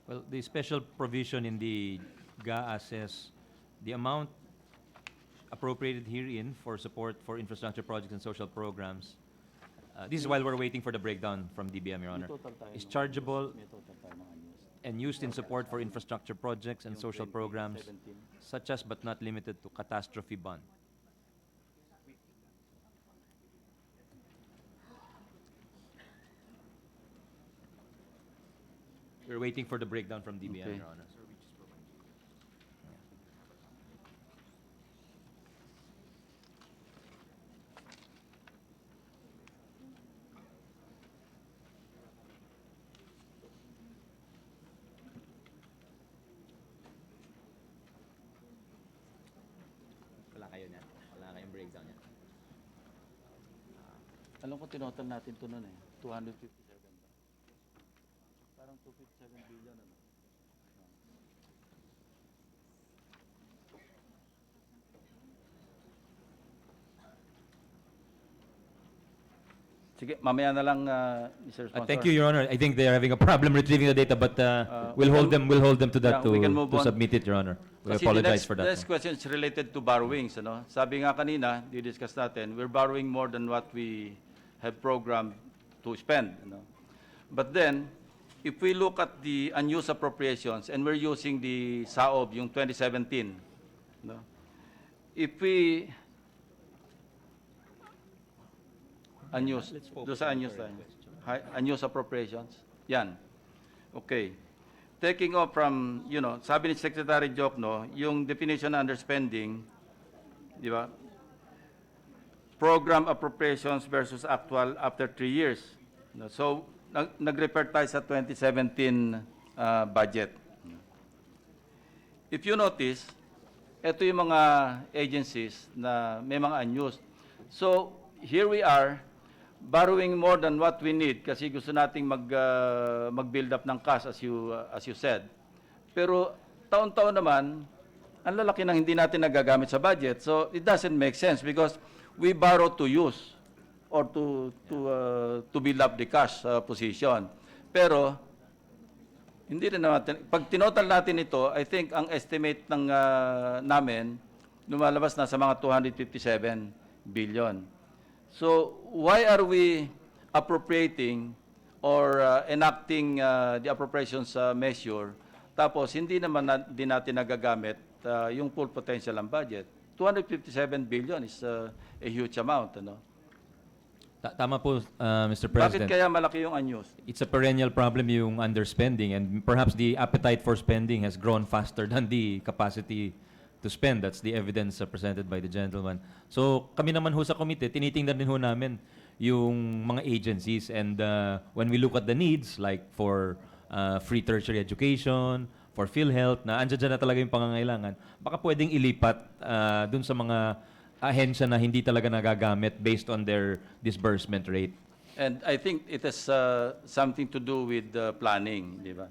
Well, the special provision in the GAA says the amount appropriated herein for support for infrastructure projects and social programs, this is while we're waiting for the breakdown from DBM, Your Honor, is chargeable and used in support for infrastructure projects and social programs such as but not limited to catastrophe bond. We're waiting for the breakdown from DBM,
Okay.
Your Honor. Wala kayo niyan? Wala kayong breakdown niyan?
Alam ko tinotal natin ito noon eh. 257 ba? Parang 257 billion ano. Sige, mamaya na lang, Mr. Sponsor.
Thank you, Your Honor. I think they are having a problem retrieving the data, but we'll hold them to that
yeah, we can move
to
on.
submit it, Your Honor. We
Kasi
apologize for
the
that.
next question is related to borrowings. Ano? Sabi nga kanina, di-discuss natin, we're borrowing more than what we have programmed to spend. Ano? But then, if we look at the unused appropriations, and we're using the SAOB, yung 2017, no? If we unused, doon sa unused tayo. Unused appropriations, yan. Okay. Taking off from, you know, sabi ni Secretary Jokno, yung definition na underspending, di ba? Program appropriations versus actual after 3 years. No? So, nag-refer tayo sa 2017 budget. If you notice, ito yung mga agencies na may mga unused. So, here we are, borrowing more than what we need kasi gusto nating mag-build up ng cash as you said. Pero taon-taon naman, ang lalaki ng hindi natin nagagamit sa budget. So it doesn't make sense because we borrow to use. or to build up the cash position. Pero hindi rin natin, pag tinotal natin ito, I think ang estimate ng namin lumalabas na sa mga 257 billion. So why are we appropriating or enacting the appropriations measure tapos hindi naman din natin nagagamit yung full potential ng budget? 257 billion is a huge amount, ano?
Tama po, Mr.
Bakit
President.
kaya malaki yung unused?
It's a perennial problem yung underspending, and perhaps the appetite for spending has grown faster than the capacity to spend. That's the evidence presented by the gentleman. So kami naman ho sa komite, tinitingnan din ho namin yung mga agencies, and when we look at the needs like for free tertiary education, for PhilHealth, na andyan dyan na talaga yung pangangailangan, baka pwedeng ilipat dun sa mga ahensya na hindi talaga nagagamit based on their disbursement rate.
And I think it has something to do with planning, di ba?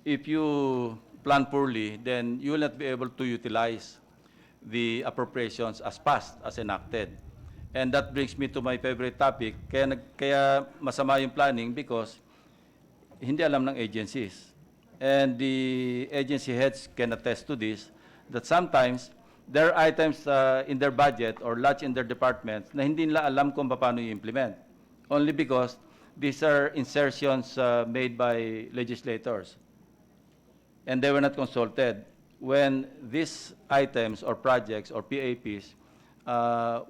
If you plan poorly, then you will not be able to utilize the appropriations as fast as enacted. And that brings me to my favorite topic. Kaya masama yung planning because hindi alam ng agencies. And the agency heads can attest to this, that sometimes there are items in their budget or lodged in their departments na hindi nila alam kung paano i-implement. Only because these are insertions made by legislators. And they were not consulted when these items or projects or PAPs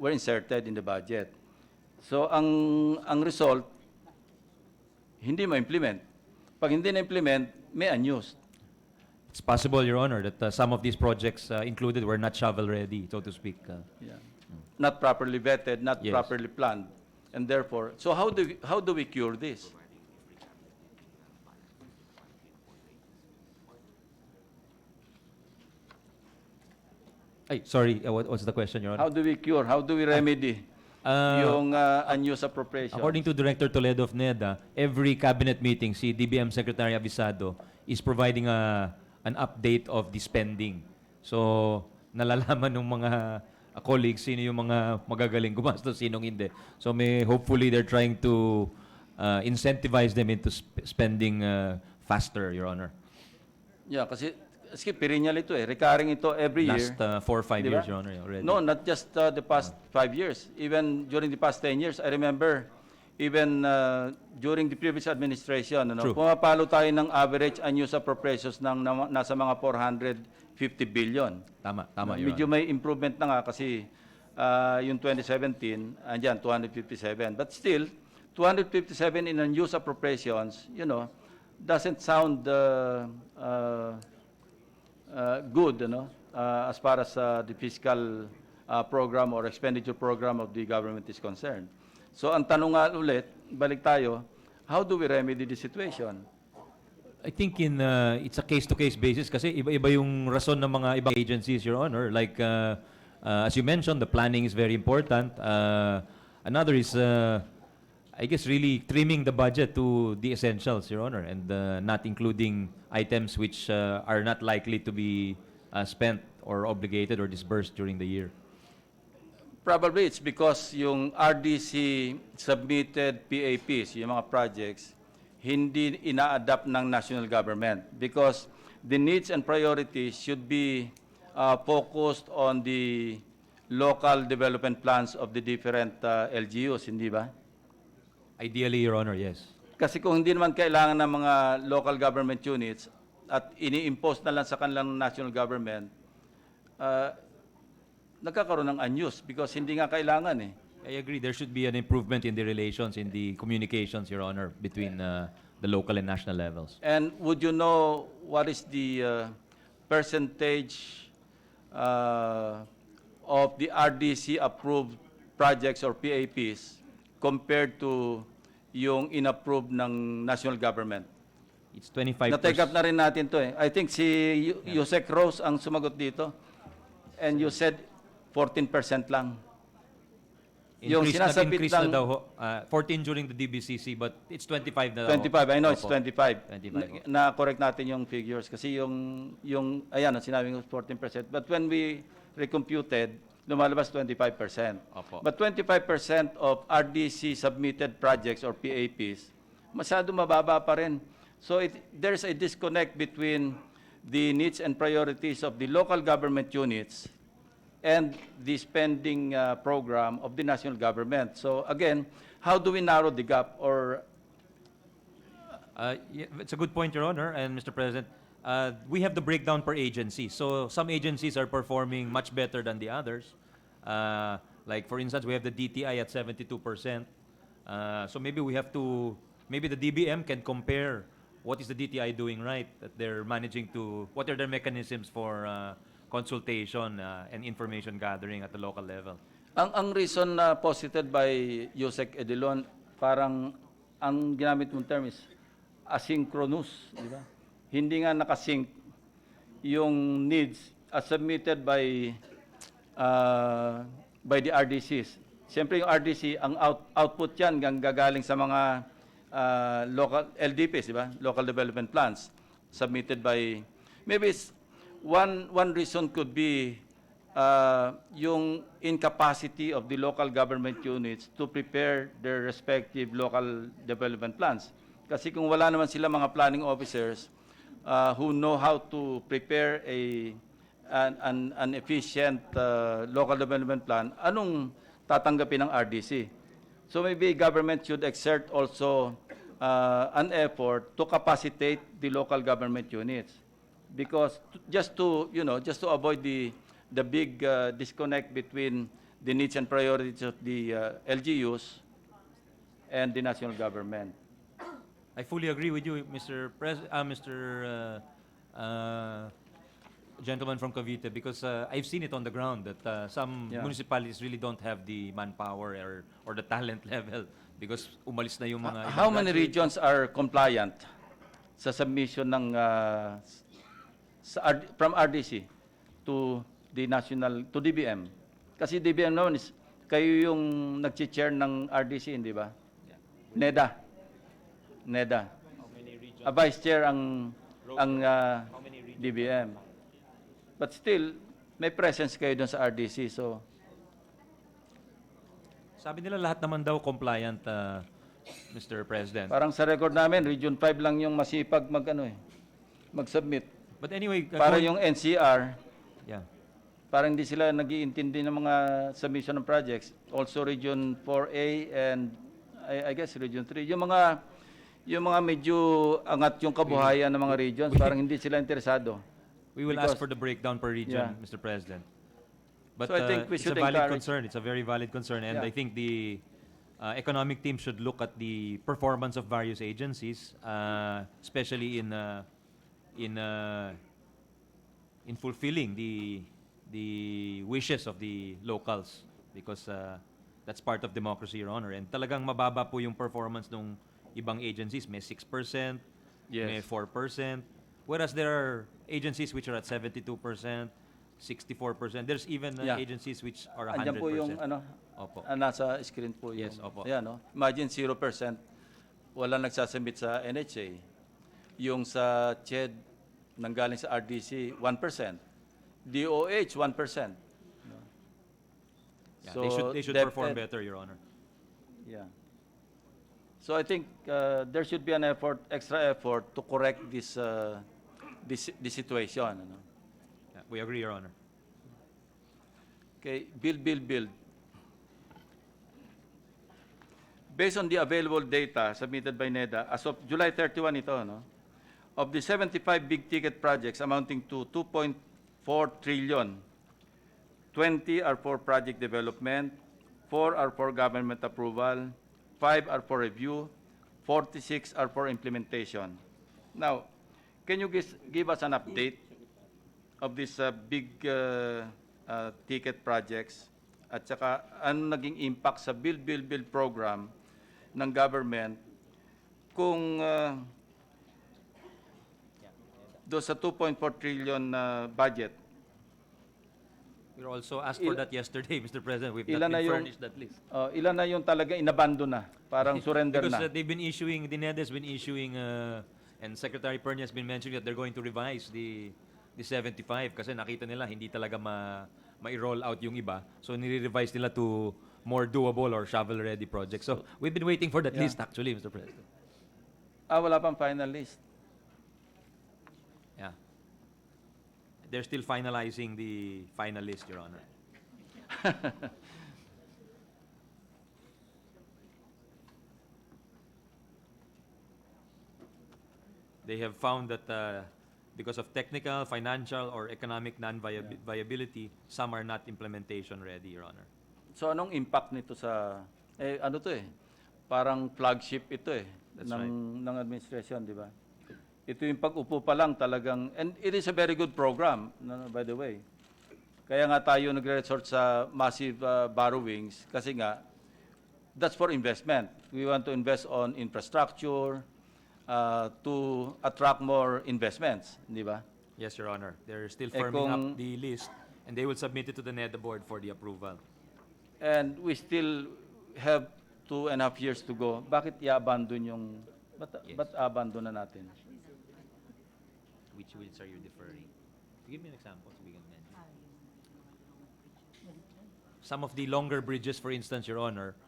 were inserted in the budget. So ang result, hindi ma-implement. Pag hindi na-implement, may unused.
It's possible, Your Honor, that some of these projects included were not shovel-ready, so to speak.
Yeah. Not properly vetted, not
Yes.
properly planned. And therefore, so how do we cure this?
Ay, sorry, what's the question, Your Honor?
How do we cure? How do we remedy yung unused appropriation?
According to Director Toledo of NEDA, every cabinet meeting, si DBM Secretary Abisado is providing an update of the spending. So, nalalaman ng mga colleagues sino yung mga magagaling gumastos, sinong hindi. So, hopefully they're trying to incentivize them into spending faster, Your Honor.
Yeah, kasi perennial ito eh. Recurring ito every year.
Last 4 or 5
Di ba?
years, Your Honor, already.
No, not just the past 5 years. Even during the past 10 years, I remember, even during the previous administration,
True.
pumapalo tayo ng average unused appropriations ng nasa mga 450 billion.
Tama, Your
Medyo
Honor.
may improvement na nga kasi yung 2017, andyan, 257. But still, 257 in unused appropriations, doesn't sound good, as far as the fiscal program or expenditure program of the government is concerned. So ang tanong nga ulit, balik tayo, how do we remedy the situation?
I think it's a case-to-case basis kasi iba-iba yung rason ng mga ibang agencies, Your Honor. Like, as you mentioned, the planning is very important. Another is, I guess, really trimming the budget to the essentials, Your Honor, and not including items which are not likely to be spent or obligated or disbursed during the year.
Probably it's because yung RDC submitted PAPs, yung mga projects, hindi ina-adapt ng national government because the needs and priorities should be focused on the local development plans of the different LGUs, hindi ba?
Ideally, Your Honor, yes.
Kasi kung hindi naman kailangan ng mga local government units at ini-impose na lang sa kanilang national government, nagkakaroon ng unused because hindi nga kailangan eh.
I agree. There should be an improvement in the relations, in the communications, Your Honor, between the local and national levels.
And would you know what is the percentage of the RDC-approved projects or PAPs compared to yung in-approve ng national government?
It's 25%.
Na-take up na rin natin to eh. I think si Yusek Rose ang sumagot dito. And you said 14% lang. Yung sinasabit
Nag-increase
ng
na daw ho. 14 during the DBCC, but it's 25 na daw.
25, I know it's
Opo.
25.
25.
Na-correct natin yung figures kasi yung ayan, ang sinabi ng 14%. But when we recomputed, lumalabas 25%.
Opo.
But 25% of RDC submitted projects or PAPs, masyado mababa pa rin. So there's a disconnect between the needs and priorities of the local government units and the spending program of the national government. So again, how do we narrow the gap? Or
Yeah, it's a good point, Your Honor, and Mr. President. We have the breakdown per agency. So some agencies are performing much better than the others. Like, for instance, we have the DTI at 72%. So maybe we have to, maybe the DBM can compare what is the DTI doing right, that they're managing to, what are their mechanisms for consultation and information gathering at the local level.
ang reason na posited by Yusek Edilon, parang ang ginamit mong term is asynchronous, di ba? Hindi nga nakasync yung needs as submitted by the RDCs. Siyempre yung RDC, ang output yan gagaling sa mga local LDPs, di ba? Local Development Plans submitted by, maybe one reason could be yung incapacity of the local government units to prepare their respective local development plans. Kasi kung wala naman sila mga planning officers who know how to prepare an efficient local development plan, anong tatanggapin ng RDC? So maybe government should exert also an effort to capacitate the local government units, because just to avoid the big disconnect between the needs and priorities of the LGUs and the national government.
I fully agree with you, Mr. Gentleman from Cavite, because I've seen it on the ground that some
Yeah.
municipalities really don't have the manpower or the talent level because umalis na yung mga
How
ibang
many
graduates.
regions are compliant sa submission ng from RDC to the national, to DBM? Kasi DBM naman is kayo yung nag-chair ng RDC, hindi ba? NEDA. A vice chair ang DBM. But still, may presence kayo doon sa RDC. So,
Sabi nila lahat naman daw compliant, Mr. President.
parang sa record namin, Region 5 lang yung masipag mag-submit.
But anyway,
Para yung NCR,
yeah.
parang hindi sila nag-iintindi ng mga submission ng projects. Also Region 4A and I guess Region 3. Yung mga medyo angat yung kabuhayan ng mga regions, parang hindi sila interesado.
We will
Because-
ask for the breakdown per region,
Yeah.
Mr. President. But
So I think we
it's a
should
valid
encourage-
concern. It's a very valid concern, and
Yeah.
I think the economic team should look at the performance of various agencies, especially in fulfilling the wishes of the locals, because that's part of democracy, Your Honor. And talagang mababa po yung performance ng ibang agencies. May 6%, may
Yes.
4%, whereas there are agencies which are at 72%, 64%. There's even
Yeah.
agencies which are 100%.
Andyan po yung
Opo.
nasa screen po yung.
Yes, opo.
Ayan, no? Imagine 0%, wala nagsasubmit sa NHA. Yung sa CHED, nanggaling sa RDC, 1%. DOH, 1%.
Yeah,
So,
they should perform
DepEd-
better, Your Honor.
Yeah. So I think there should be an extra effort to correct this situation.
Yeah, we agree, Your Honor.
Okay, build. Based on the available data submitted by NEDA, as of July 31 ito, of the 75 big-ticket projects amounting to 2.4 trillion, 20 are for project development, 4 are for government approval, 5 are for review, 46 are for implementation. Now, can you give us an update of these big ticket projects at saka ano naging impact sa Build program ng government kung do sa 2.4 trillion budget?
We also asked for that yesterday, Mr. President. We've
Ilan
not
na
been
yung-
furnished that list.
Ilan na yung talaga inabandon na, parang surrender
Because
na?
they've been issuing, DINED has been issuing, and Secretary Pernia has been mentioning that they're going to revise the 75 kasi nakita nila hindi talaga mai-roll out yung iba. So nire-revise nila to more doable or shovel-ready projects. So we've been waiting for that
Yeah.
list actually, Mr. President.
Wala pang final list.
Yeah. They're still finalizing the final list, Your Honor. They have found that because of technical, financial, or economic non-viability, some are not implementation ready, Your Honor.
So anong impact nito sa, ano to eh, parang flagship ito eh,
That's
ng administration, di ba? Ito yung pag-upo pa lang talagang, and it is a very good program, by the way. Kaya nga tayo nagre-resort sa massive borrowings kasi nga, that's for investment. We want to invest on infrastructure to attract more investments, di ba?
Yes, Your Honor. They're still
Eh,
firming
kung-
up the list, and they will submit it to the NEDA board for the approval.
And we still have 2.5 years to go. Bakit i-abandon yung, ba't abandon na natin?
Which are you deferring? Give me an example so we can mention. Some of the longer bridges, for instance, Your Honor,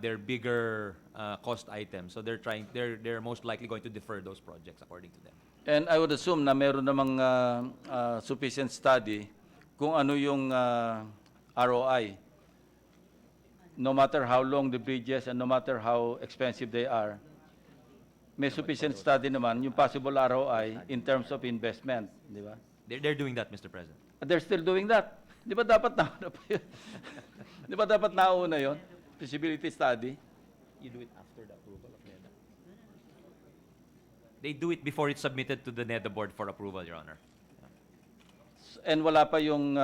they're bigger cost items. So they're most likely going to defer those projects according to them.
And I would assume na meron namang sufficient study kung ano yung ROI. No matter how long the bridges and no matter how expensive they are, may sufficient study naman yung possible ROI in terms of investment, di ba?
They're doing that, Mr. President.
They're still doing that. Di ba dapat nauna pa yun? Di ba dapat nauna yun? Feasibility study.
You do it after the approval of NEDA. They do it before it's submitted to the NEDA board for approval, Your Honor.
And wala pa yung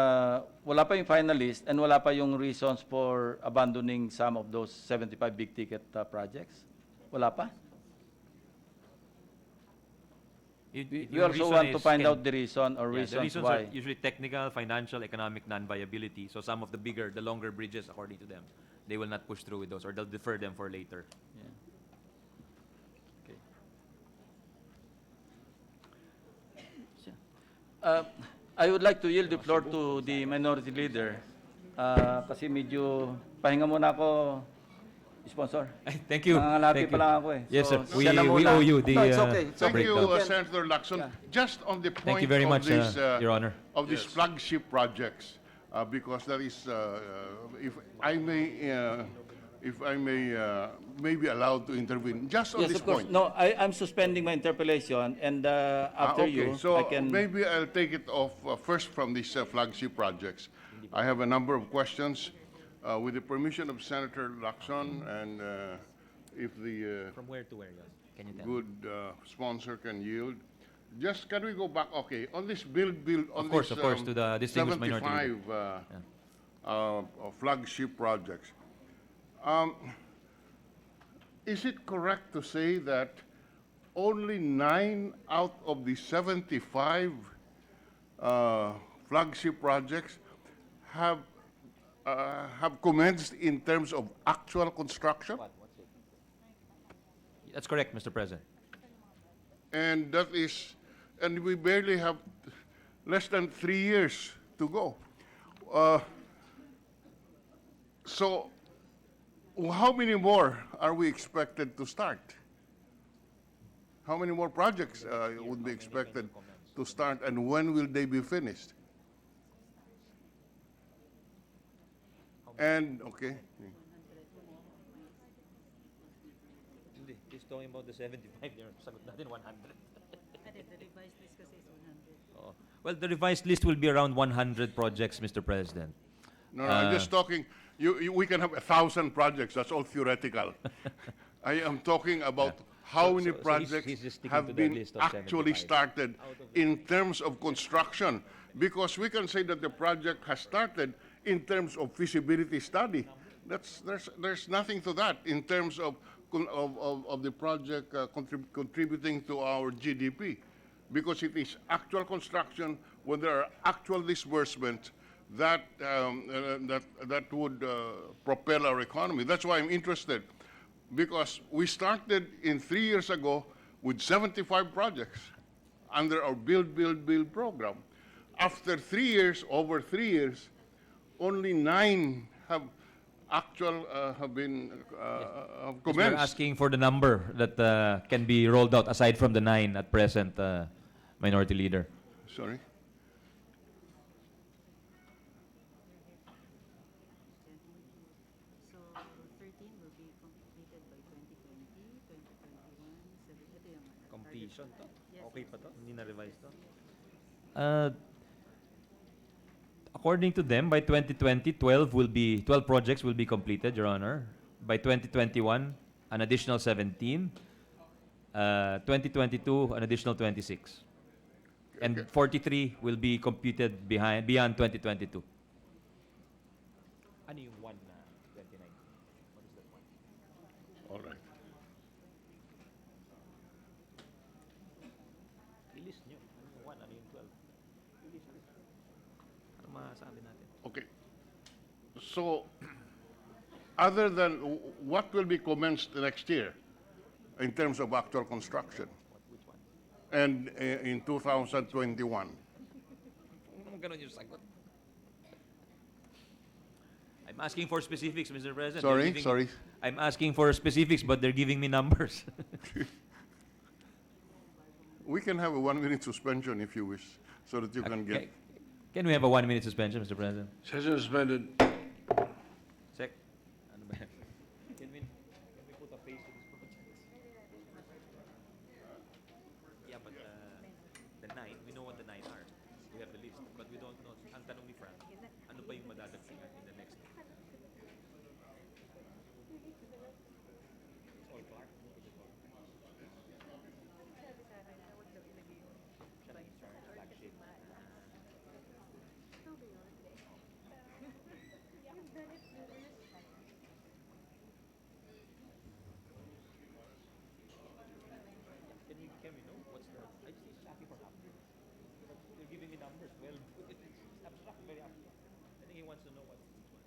finalist and wala pa yung reasons for abandoning some of those 75 big ticket projects. Wala pa? We also want to find out the reason or
Yeah, the
reasons
reasons
why.
are usually technical, financial, economic non-viability. So some of the longer bridges, according to them, they will not push through with those, or they'll defer them for later.
I would like to yield the floor to the minority leader. Kasi medyo pahinga muna ako, sponsor.
Thank you.
Nangangalati
Thank
pa
you.
lang ako eh.
Yes,
So,
sir. We
siya na muna.
owe you the
No, it's okay. It's
Thank
okay.
you,
breakdown.
Senator Lacson. Just on the point
you very much,
of these,
Your Honor.
of these flagship projects, because that is, if I may, be allowed to intervene, just on
Yes,
this
of course.
point.
No, I'm suspending my interpellation and after
Okay,
you,
so
I can...
maybe I'll take it off first from these flagship projects. I have a number of questions. With the permission of Senator Lacson and if the
From where to where, yes? Can you tell me?
good sponsor can yield. Just can we go back? Okay, on this build on
Of course,
this
to the distinguished minority leader.
75 flagship projects. Is it correct to say that only 9 out of the 75 flagship projects have commenced in terms of actual construction?
That's correct, Mr. President.
And that is, and we barely have less than 3 years to go. So, how many more are we expected to start? How many more projects would be expected to start, and when will they be finished? And, okay.
He's talking about the 75. Sagot natin 100.
The revised list kasi is 100.
Well, the revised list will be around 100 projects, Mr. President.
No, I'm just talking, we can have 1,000 projects, that's all theoretical. I am talking about how many
so he's
projects
just sticking to
have
the
been
list of
actually
75.
started in terms of construction. Because we can say that the project has started in terms of feasibility study. There's nothing to that in terms of the project contributing to our GDP. Because it is actual construction, when there are actual disbursements, that would propel our economy. That's why I'm interested, because we started in 3 years ago with 75 projects under our Build, Build, Build program. After 3 years, over 3 years,
only 9 have have been have
We're
commenced.
asking for the number that can be rolled out aside from the 9 at present, Minority Leader.
Sorry.
So 13 will be completed by 2020, 2021, 7. Ito yung
Completion to?
Yes,
Okay
yes,
pa to?
yes.
Hindi na-revise to? According to them, by 2020, 12 projects will be completed, Your Honor. By 2021, an additional 17. 2022, an additional 26. And 43 will be computed beyond 2022. Ano yung 1 na 2019? What is that 1?
All right.
Release nyo. Ano yung 1? Ano yung 12? Release nyo. Ano masabi natin?
Okay. So, other than what will be commenced next year in terms of actual construction,
Which one?
and in 2021?
Ganon yung sagot. I'm asking for specifics, Mr. President.
Sorry,
They're giving-
sorry.
I'm asking for specifics, but they're giving me numbers.
We can have a 1-minute suspension if you wish, so that you can get.
Can we have a 1-minute suspension, Mr. President?
Session suspended.
Sec. Ano ba yan? Can we put a face to this project? Yeah, but the 9, we know what the 9 are. We have the list, but we don't know. Ang tanong ni Frank, ano pa yung madadagdagan in the next? It's all Clark. Siya lang in charge, flagship. Can we know what's the? I just asking for updates. They're giving me numbers. Well, it's abstract, very abstract. I think he wants to know what's each one.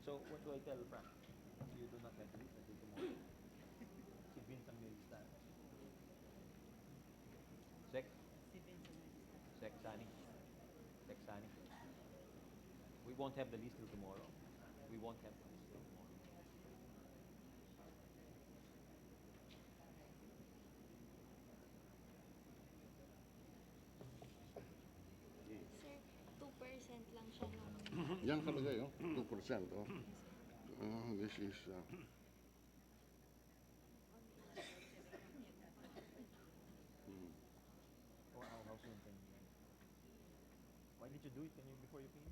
So what do I tell Frank? You do not have to list until tomorrow. Si Vincent may listahan. Sec? Sec Sani. Sec Sani. We won't have the list till tomorrow. We won't have the list till tomorrow.
Sir, 2% lang siya nung...
Yan kalagay, 2%. This is.
How soon can you? Why did you do it? Can you before you came?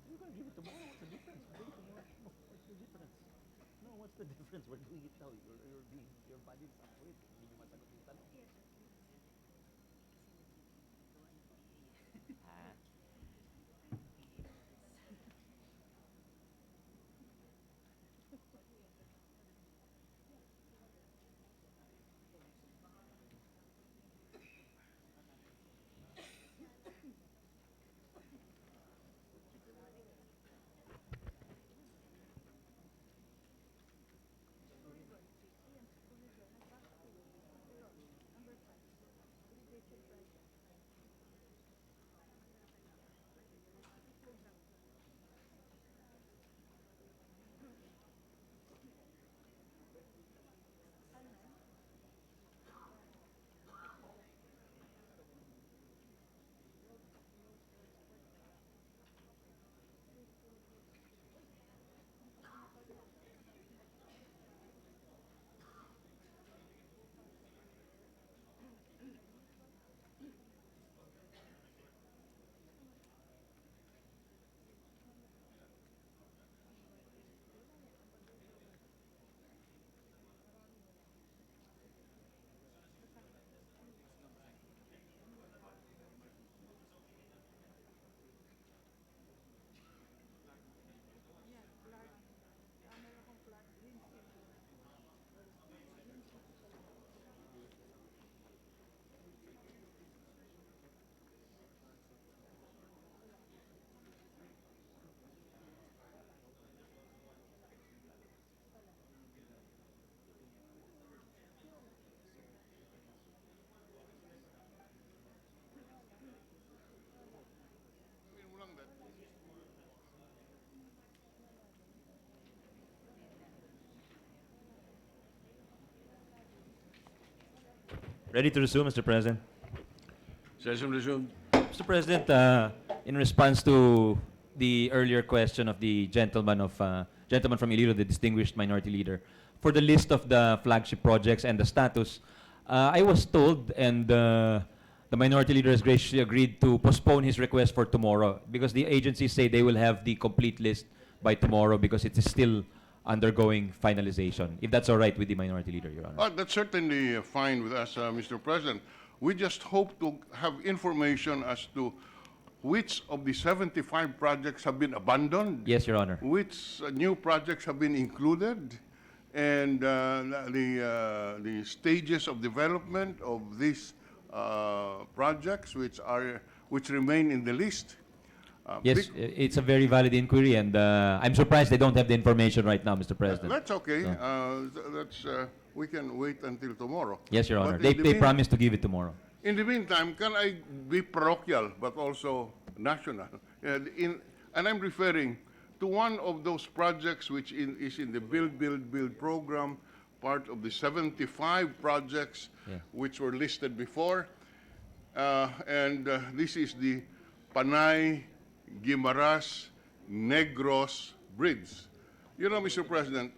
You're gonna give it tomorrow. What's the difference? Do it tomorrow. What's the difference? No, what's the difference? We're doing it now. Your body is up to it. Hindi nyo masagot yung tanong. Ah. Ready to resume, Mr. President.
Session resumed.
Mr. President, in response to the earlier question of the gentleman from Iloilo, the distinguished minority leader, for the list of the flagship projects and the status, I was told, and the minority leader has graciously agreed to postpone his request for tomorrow because the agencies say they will have the complete list by tomorrow because it is still undergoing finalization. If that's all right with the minority leader, Your Honor.
That's certainly fine with us, Mr. President. We just hope to have information as to which of the 75 projects have been abandoned,
Yes, Your Honor.
which new projects have been included, and the stages of development of these projects which remain in the list.
Yes, it's a very valid inquiry, and I'm surprised they don't have the information right now, Mr. President.
That's okay. We can wait until tomorrow.
Yes, Your Honor.
But
They
in the
promised to give it tomorrow.
In the meantime, can I be parochial but also national? And I'm referring to one of those projects which is in the Build program, part of the 75 projects which were listed before. This is the Panay Guimaras Negros Bridge. You know, Mr. President,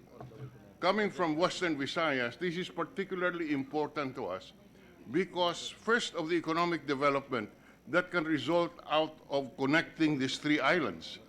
coming from Western Visayas, this is particularly important to us because first of the economic development that can result out of connecting these three islands,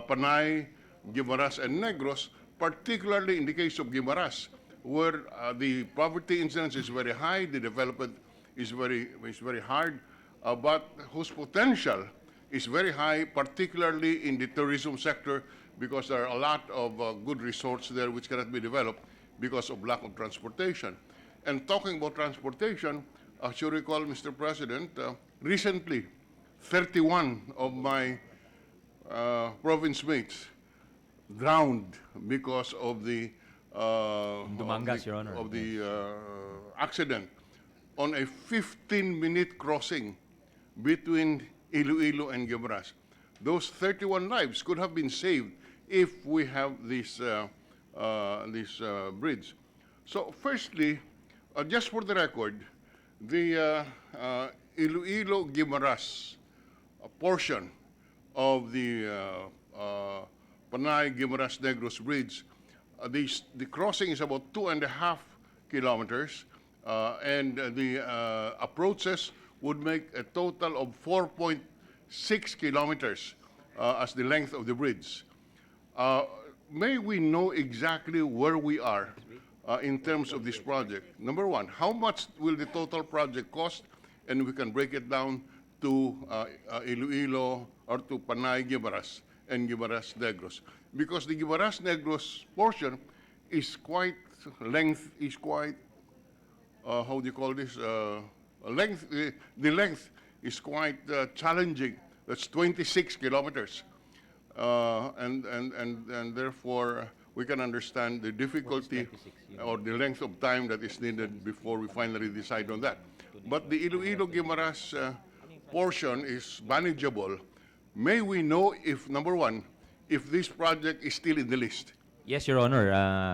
Panay, Guimaras, and Negros, particularly in the case of Guimaras, where the poverty incidence is very high, the development is very hard, but whose potential is very high, particularly in the tourism sector, because there are a lot of good resorts there which cannot be developed because of lack of transportation. And talking about transportation, as you recall, Mr. President, recently, 31 of my province mates drowned because of the
Dumangas, Your Honor.
of the accident on a 15-minute crossing between Iloilo and Guimaras. Those 31 lives could have been saved if we have this bridge. So firstly, just for the record, the Iloilo-Guimaras portion of the Panay-Guimaras-Negros Bridge, the crossing is about 2.5 kilometers, and the approaches would make a total of 4.6 kilometers as the length of the bridge. May we know exactly where we are in terms of this project? Number one, how much will the total project cost? And we can break it down to Iloilo or to Panay Guimaras and Guimaras Negros. Because the Guimaras Negros portion is quite, how do you call this? The length is quite challenging. That's 26 kilometers. And therefore, we can understand the difficulty or the length of time that is needed before we finally decide on that. But the Iloilo-Guimaras portion is manageable. May we know if, number one, if this project is still in the list?
Yes, Your Honor.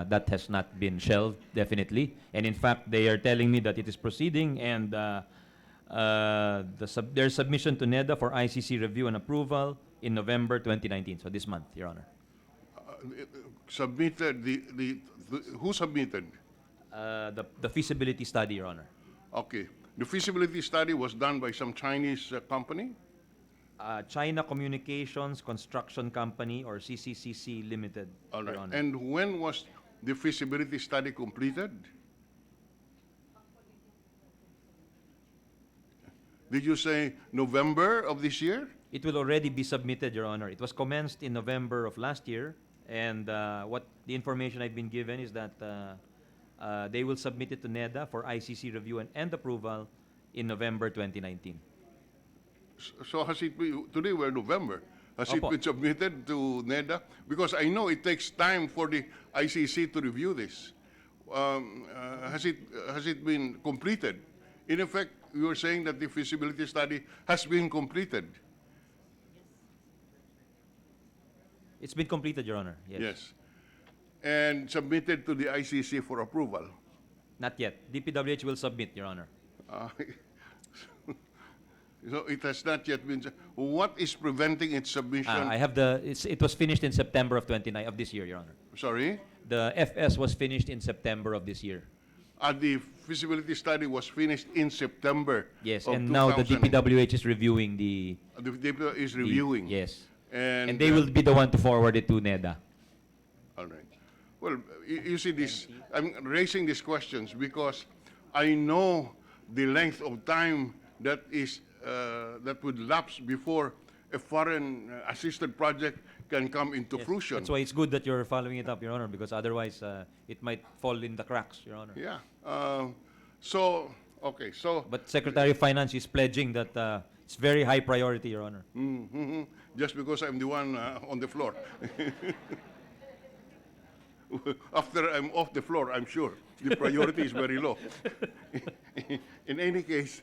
That has not been shelved, definitely. And in fact, they are telling me that it is proceeding, and their submission to NEDA for ICC review and approval in November 2019, so this month, Your Honor.
Submitted, who submitted?
The feasibility study, Your Honor.
Okay. The feasibility study was done by some Chinese company?
China Communications Construction Company, or CCCC Limited,
All right.
Your Honor.
And when was the feasibility study completed? Did you say November of this year?
It will already be submitted, Your Honor. It was commenced in November of last year, and what the information I've been given is that they will submit it to NEDA for ICC review and approval in November 2019.
So has it been, today we're November, has it
Opo.
been submitted to NEDA? Because I know it takes time for the ICC to review this. Has it been completed? In effect, you are saying that the feasibility study has been completed?
It's been completed, Your Honor. Yes.
And submitted to the ICC for approval?
Not yet. DPWH will submit, Your Honor.
Uh, so it has not yet been. What is preventing its submission?
I have it was finished in September of this year, Your Honor.
Sorry?
The FS was finished in September of this year.
The feasibility study was finished in September.
Yes,
of
and now the
2000.
DPWH is reviewing
The DPWH is reviewing.
Yes.
And,
And they will be the one to forward it to NEDA.
All right. Well, you see this, I'm raising these questions because I know the length of time that is, that would lapse before a foreign assisted project can come into fruition.
That's why it's good that you're following it up, Your Honor, because otherwise it might fall in the cracks, Your Honor.
Yeah. So, okay, so,
But Secretary of Finance is pledging that it's very high priority, Your Honor.
just because I'm the one on the floor. After I'm off the floor, I'm sure the priority is very low. In any case,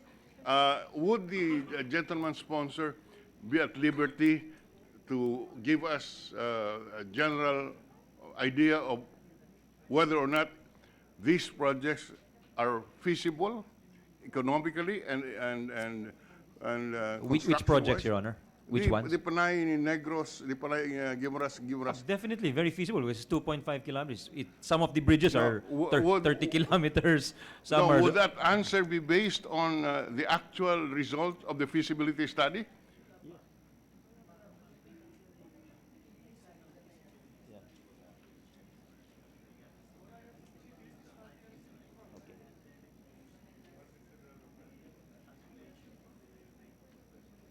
would the gentleman sponsor be at liberty to give us a general idea of whether or not these projects are feasible economically and
Which projects, Your Honor? Which ones?
The Panay Negros, the Panay Guimaras.
Definitely very feasible because it's 2.5 kilometers. Some of the bridges are
would-
30 kilometers. Some
No,
are.
would that answer be based on the actual result of the feasibility study?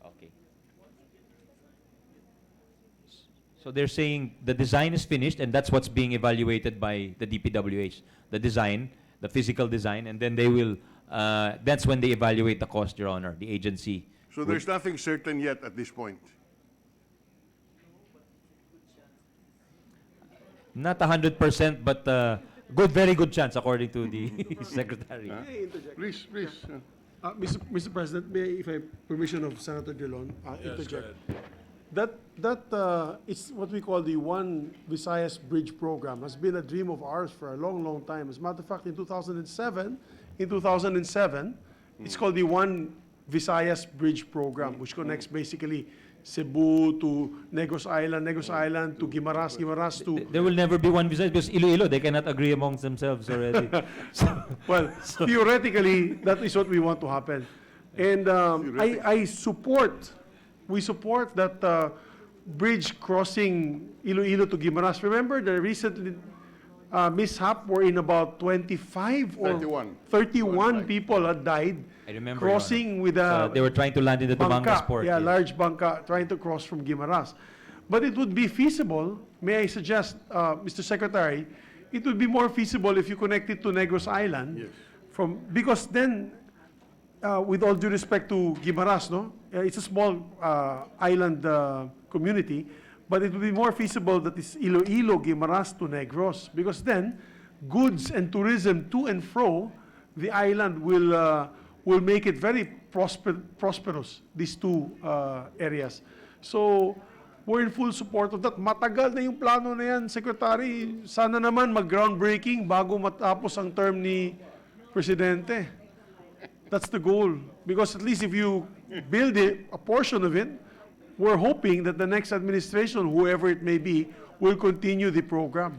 Okay. So they're saying the design is finished and that's what's being evaluated by the DPWH. The design, the physical design, and then they will, that's when they evaluate the cost, Your Honor, the agency.
So there's nothing certain yet at this point.
Not 100%, but very good chance according to the Secretary.
Please, please.
Mr. President, may, if I permission of Senator Dillon, interject. That it's what we call the One Visayas Bridge Program has been a dream of ours for a long, long time. As a matter of fact, in 2007, it's called the One Visayas Bridge Program, which connects basically Cebu to Negros Island to Guimaras, Guimaras to...
There will never be one visa because Iloilo, they cannot agree amongst themselves already.
Well, theoretically, that is what we want to happen. And we support that bridge crossing Iloilo to Guimaras. Remember the recent mishap wherein about 25 or 31 people had died
I remember,
crossing with a
they were trying to land in the Tumangas port.
yeah,
yes.
large bangka trying to cross from Guimaras. But it would be feasible, may I suggest, Mr. Secretary, it would be more feasible if you connect it to Negros Island. Yes. Because then, with all due respect to Guimaras, no? It's a small island community, but it would be more feasible that it's Iloilo, Guimaras to Negros, because then goods and tourism to and fro the island will make it very prosperous, these two areas. So, we're in full support of that. Matagal na yung plano na yan, Secretary. Sana naman mag-groundbreaking bago matapos ang term ni Presidente. That's the goal. Because at least if you build a portion of it, we're hoping that the next administration, whoever it may be, will continue the program.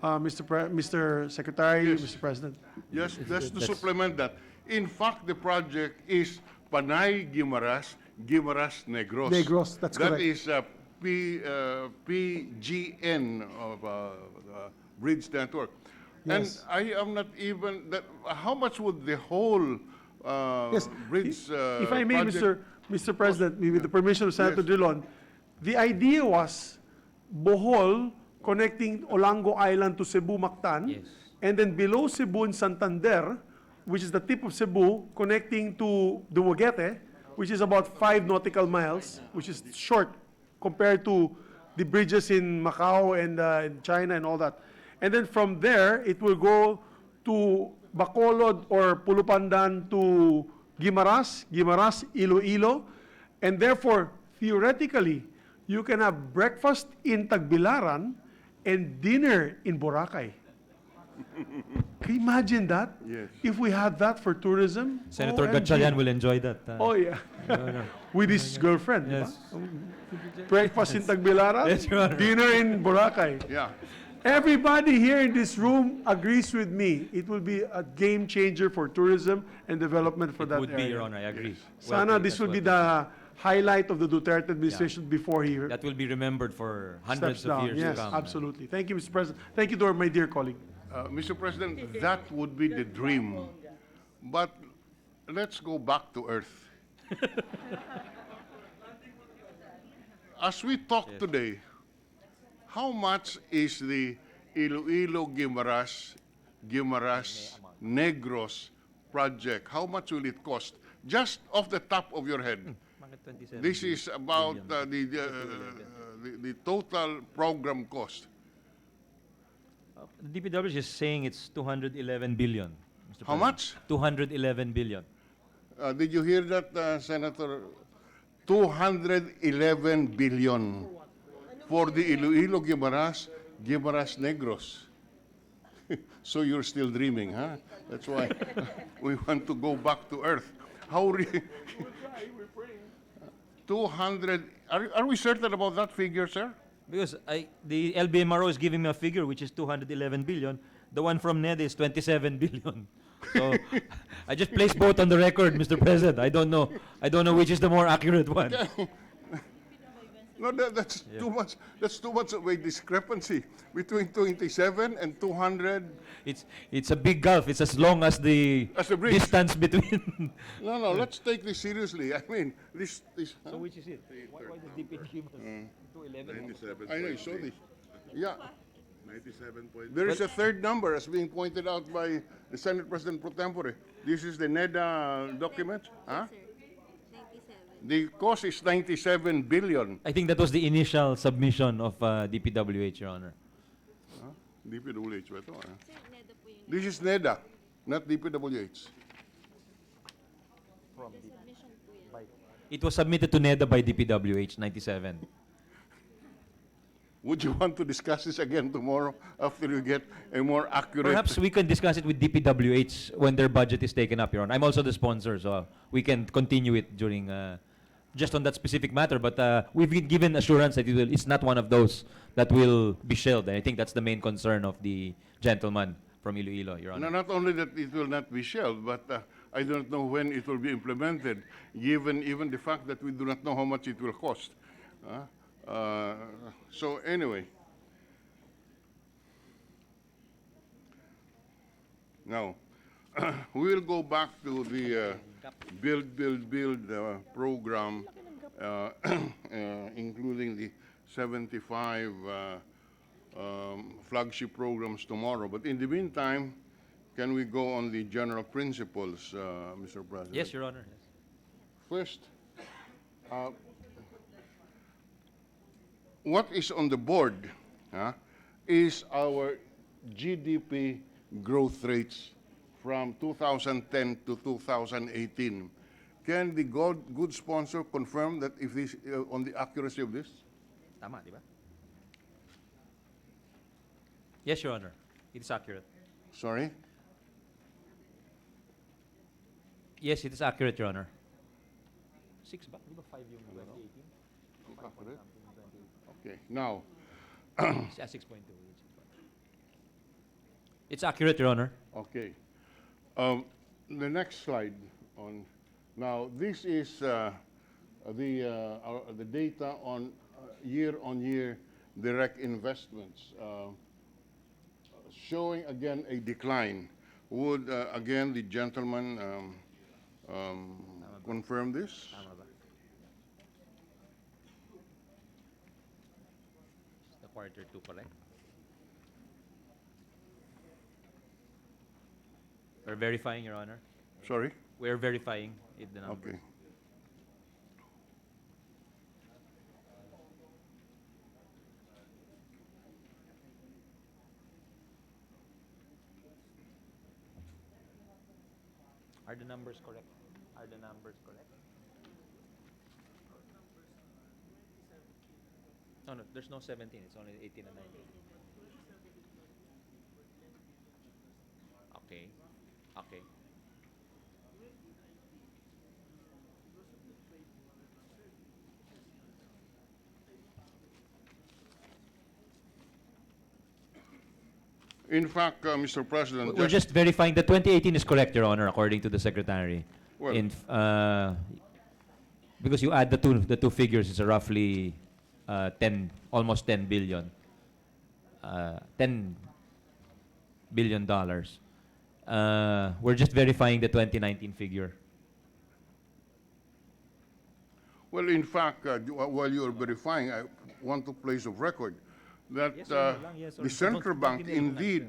Mr. Secretary,
Yes.
Mr. President.
Yes, just to supplement that. In fact, the project is Panay Guimaras, Guimaras Negros.
Negros, that's
That
correct.
is PGN of Bridge Network.
Yes.
And I am not even, how much would the whole
Yes.
bridge
If I may,
project-
Mr. President, with the permission of Senator
Yes.
Dillon, the idea was Bohol connecting Olango Island to Cebu, Mactan,
Yes.
and then below Cebu in Santander, which is the tip of Cebu, connecting to Dumaguete, which is about 5 nautical miles, which is short compared to the bridges in Macau and in China and all that. And then from there, it will go to Bacolod or Pulupandan to Guimaras, Iloilo, and therefore, theoretically, you can have breakfast in Tagbilaran and dinner in Boracay. Can you imagine that?
Yes.
If we had that for tourism?
Senator
OMG.
Gatchalian will enjoy that.
Oh, yeah. With his girlfriend, di ba?
Yes.
Breakfast in Tagbilaran,
Yes, Your Honor.
dinner in Boracay.
Yeah.
Everybody here in this room agrees with me. It will be a game changer for tourism and development for
It
that
would
area.
be, Your Honor, I agree.
Sana this will be the highlight of the Duterte administration before he
That will be remembered for
steps
hundreds of
down.
years
Yes,
to come.
absolutely. Thank you, Mr. President. Thank you to my dear colleague.
Mr. President, that would be the dream. But let's go back to earth. As we talk today, how much is the Iloilo Guimaras Negros project? How much will it cost? Just off the top of your head. This is about the total program cost.
The DPW is saying it's 211 billion. Mr.
How
President.
much?
211 billion.
Did you hear that, Senator? 211 billion for the Iloilo Guimaras Negros. So you're still dreaming, huh? That's why we want to go back to earth. How 200, are we certain about that figure, sir?
Because the LBMRO is giving me a figure which is 211 billion. The one from NED is 27 billion. So I just placed both on the record, Mr. President. I don't know which is the more accurate one.
No, that's too much. That's too much of a discrepancy between 27 and 200.
It's a big gulf. It's as long as the
As a bridge.
distance between.
No, let's take this seriously. I mean, this.
So which is it? Why does DP give us 211?
I know you saw this. Yeah.
97
There is a third number as being pointed out by the Senate President pro tempore. This is the NEDA document. Huh?
Sir, 97.
The cost is 97 billion.
I think that was the initial submission of DPWH, Your Honor.
DPWH ba ito?
Sir, NEDA po yun.
This is NEDA, not DPWH.
The submission po yan.
It was submitted to NEDA by DPWH, 97.
Would you want to discuss this again tomorrow after you get a more accurate?
Perhaps we can discuss it with DPWH when their budget is taken up, Your Honor. I'm also the sponsor, so we can continue it during, just on that specific matter. But we've been given assurance that it's not one of those that will be shelved. And I think that's the main concern of the gentleman from Iloilo, Your Honor.
No, not only that it will not be shelved, but I don't know when it will be implemented, given even the fact that we do not know how much it will cost. So anyway, now we will go back to the build program, including the 75 flagship programs tomorrow. But in the meantime, can we go on the general principles, Mr. President?
Yes, Your Honor. Yes.
First, what is on the board is our GDP growth rates from 2010 to 2018. Can the good sponsor confirm that if this on the accuracy of this?
Tama, di ba? Yes, Your Honor. It is accurate.
Sorry?
Yes, it is accurate, Your Honor. 6 ba? Di ba 5 yung 2018?
Okay, now,
6.2. It's accurate, Your Honor.
okay. The next slide on, now this is the data on year-on-year direct investments, showing again a decline. Would again the gentleman confirm this?
Tama ba? The quarter 2 correct? We're verifying, Your Honor.
Sorry?
We're verifying if the number.
Okay.
Are the numbers correct? Are the numbers correct? No, there's no 17. It's only 18 and 19. Okay. Okay.
In fact, Mr. President,
We're just verifying the 2018 is correct, Your Honor, according to the Secretary.
Well-
Because you add the two figures, it's a roughly almost 10 billion. $10 billion. We're just verifying the 2019 figure.
well, in fact, while you are verifying, I want to place of record that the central bank indeed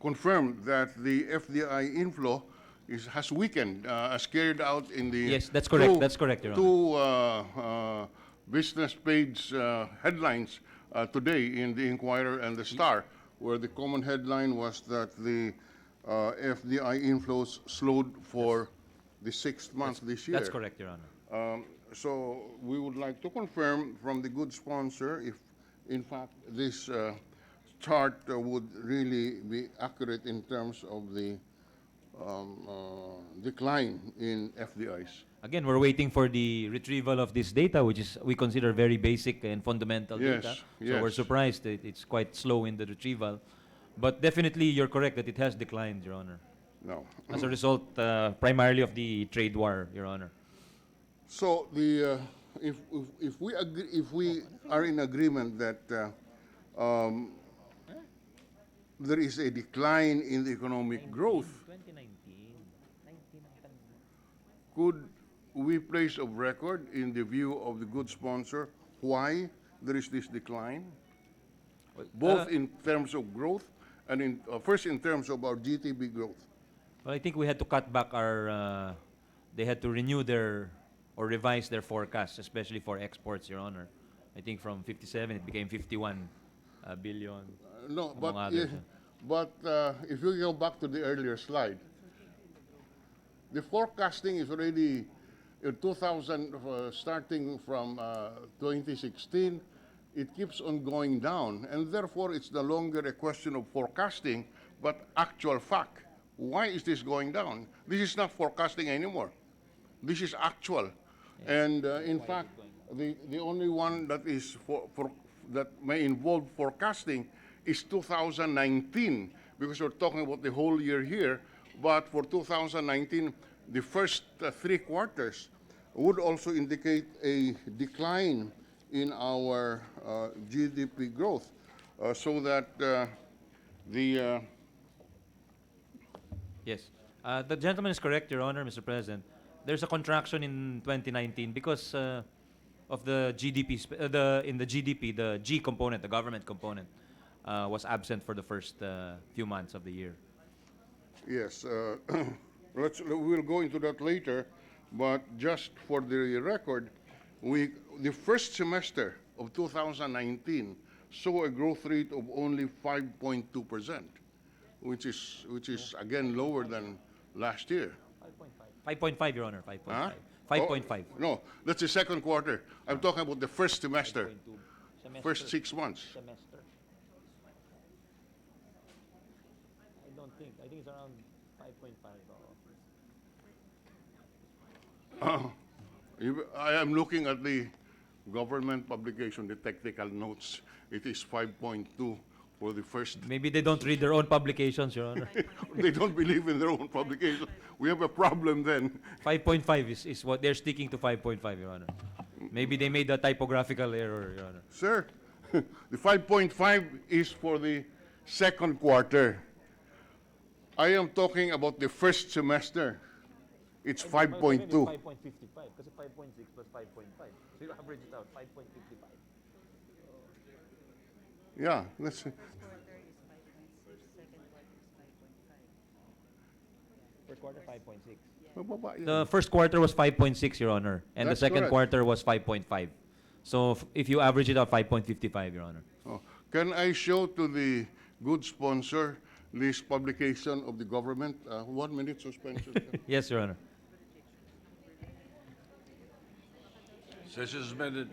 confirmed that the FDI inflow has weakened, as carried out in the
Yes, that's correct. That's correct, Your Honor.
two business page headlines today in the Inquirer and the Star, where the common headline was that the FDI inflows slowed for the sixth month this year.
That's correct, Your Honor.
So we would like to confirm from the good sponsor if, in fact, this chart would really be accurate in terms of the decline in FDIs.
Again, we're waiting for the retrieval of this data, which is we consider very basic and fundamental
Yes,
data. So we're
yes.
surprised that it's quite slow in the retrieval. But definitely, you're correct that it has declined, Your Honor,
No.
as a result primarily of the trade war, Your Honor.
So the if we agree, if we are in agreement that there is a decline in the economic growth, could we place of record in the view of the good sponsor why there is this decline, both in terms of growth and in first in terms of our GDP growth?
Well, I think we had to cut back our. They had to renew their or revise their forecasts, especially for exports, Your Honor. I think from 57 it became 51 billion.
No,
among
but
others,
if you go back to the earlier slide, the forecasting is already 2000, starting from 2016, it keeps on going down, and therefore it's no longer a question of forecasting, but actual fact. Why is this going down? This is not forecasting anymore. This is actual. And in fact, the only one that is that may involve forecasting is 2019, because we're talking about the whole year here. But for 2019, the first 3 quarters would also indicate a decline in our GDP growth, so that
Yes. The gentleman is correct, Your Honor, Mr. President. There's a contraction in 2019 because of the GDP. In the GDP, the G component, the government component, was absent for the first few months of the year.
Yes, we'll go into that later, but just for the record, the first semester of 2019 saw a growth rate of only 5.2%, which is again lower than last year.
5.5, Your Honor, 5.5.
Huh?
5.5.
Oh, no, that's the second quarter. I'm talking about the first semester, first 6 months.
Semester. I don't think. I think it's around 5.5.
I am looking at the government publication, the technical notes. It is 5.2 for the first.
Maybe they don't read their own publications, Your Honor.
They don't believe in their own publication. We have a problem then.
5.5 is what they're sticking to 5.5, Your Honor. Maybe they made a typographical error, Your Honor.
Sir, the 5.5 is for the second quarter. I am talking about the first semester. It's 5.2.
5.55 kasi 5.6 plus 5.5. So you average it out, 5.55.
Yeah, let's see.
First quarter, 5.6.
Mababa yan.
The first quarter was 5.6, Your Honor. And
That's
the second
correct.
quarter was 5.5. So if you average it out, 5.55, Your Honor.
Oh, can I show to the good sponsor this publication of the government? 1 minute suspension.
Yes, Your Honor.
Session suspended.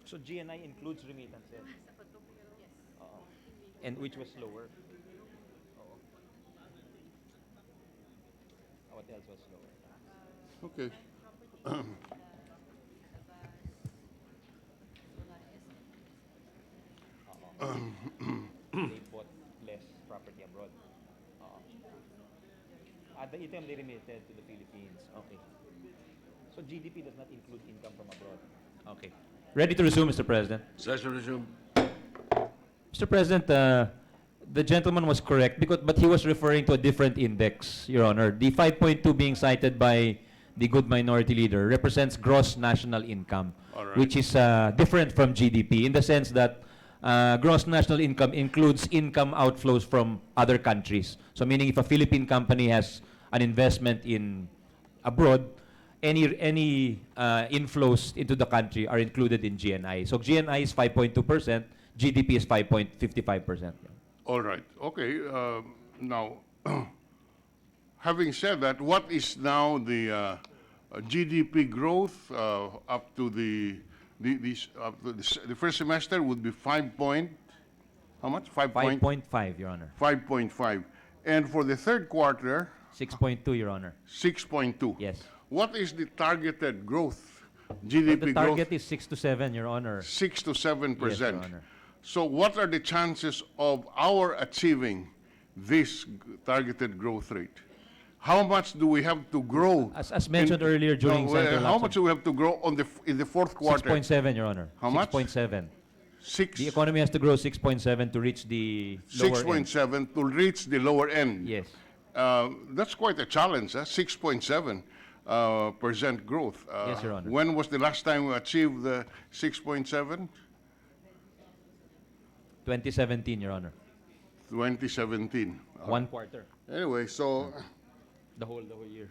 So GNI includes remittances. And which was lower? What else was lower?
Okay.
They bought less property abroad. The item they remitted to the Philippines. Okay. So GDP does not include income from abroad. Okay. Ready to resume, Mr. President.
Session resumed.
Mr. President, the gentleman was correct, but he was referring to a different index, Your Honor. The 5.2 being cited by the good minority leader represents gross national income,
All right.
which is different from GDP in the sense that gross national income includes income outflows from other countries. So meaning if a Philippine company has an investment in abroad, any inflows into the country are included in GNI. So GNI is 5.2%, GDP is 5.55%.
All right. Okay. Now, having said that, what is now the GDP growth up to the first semester would be 5 point, how much?
5.5, Your Honor.
5.5. And for the third quarter,
6.2, Your Honor.
6.2.
Yes.
What is the targeted growth?
But
GDP
the
growth?
target is 6 to 7, Your Honor.
6 to 7%.
Yes, Your Honor.
So what are the chances of our achieving this targeted growth rate? How much do we have to grow?
As mentioned earlier during
No,
Senator
how
Lacson,
much do we have to grow in the fourth quarter?
6.7, Your Honor.
How much?
6.7.
Six.
The economy has to grow 6.7 to reach the lower end.
6.7 to reach the lower end.
Yes.
That's quite a challenge, 6.7% growth.
Yes, Your Honor.
When was the last time we achieved the 6.7?
2017, Your Honor.
2017.
One quarter.
Anyway, so,
The whole year.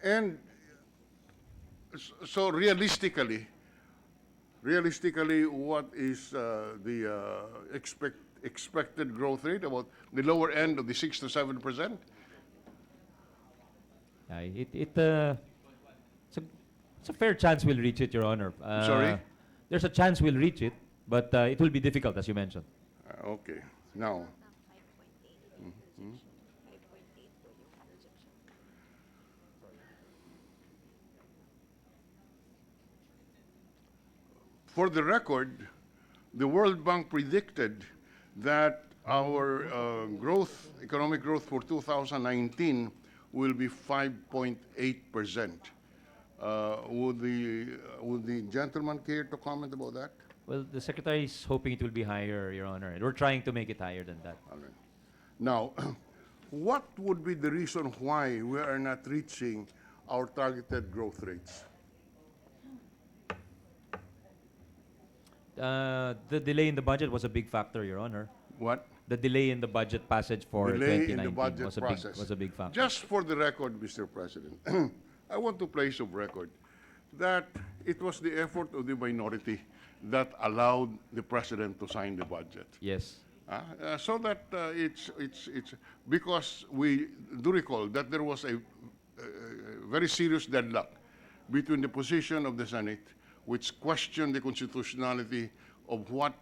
and so realistically, what is the expected growth rate, about the lower end of the 6 to 7%?
It's a fair chance we'll reach it, Your Honor.
Sorry?
There's a chance we'll reach it, but it will be difficult, as you mentioned.
Okay, now,
5.8
for the record, the World Bank predicted that our economic growth for 2019 will be 5.8%. Would the gentleman care to comment about that?
Well, the Secretary is hoping it will be higher, Your Honor, and we're trying to make it higher than that.
All right. Now, what would be the reason why we are not reaching our targeted growth rates?
The delay in the budget was a big factor, Your Honor.
What?
The delay in the budget passage for
Delay
2019
in the budget process.
was a big factor.
Just for the record, Mr. President, I want to place of record that it was the effort of the minority that allowed the President to sign the budget.
Yes.
So that it's because we do recall that there was a very serious deadlock between the position of the Senate, which questioned the constitutionality of what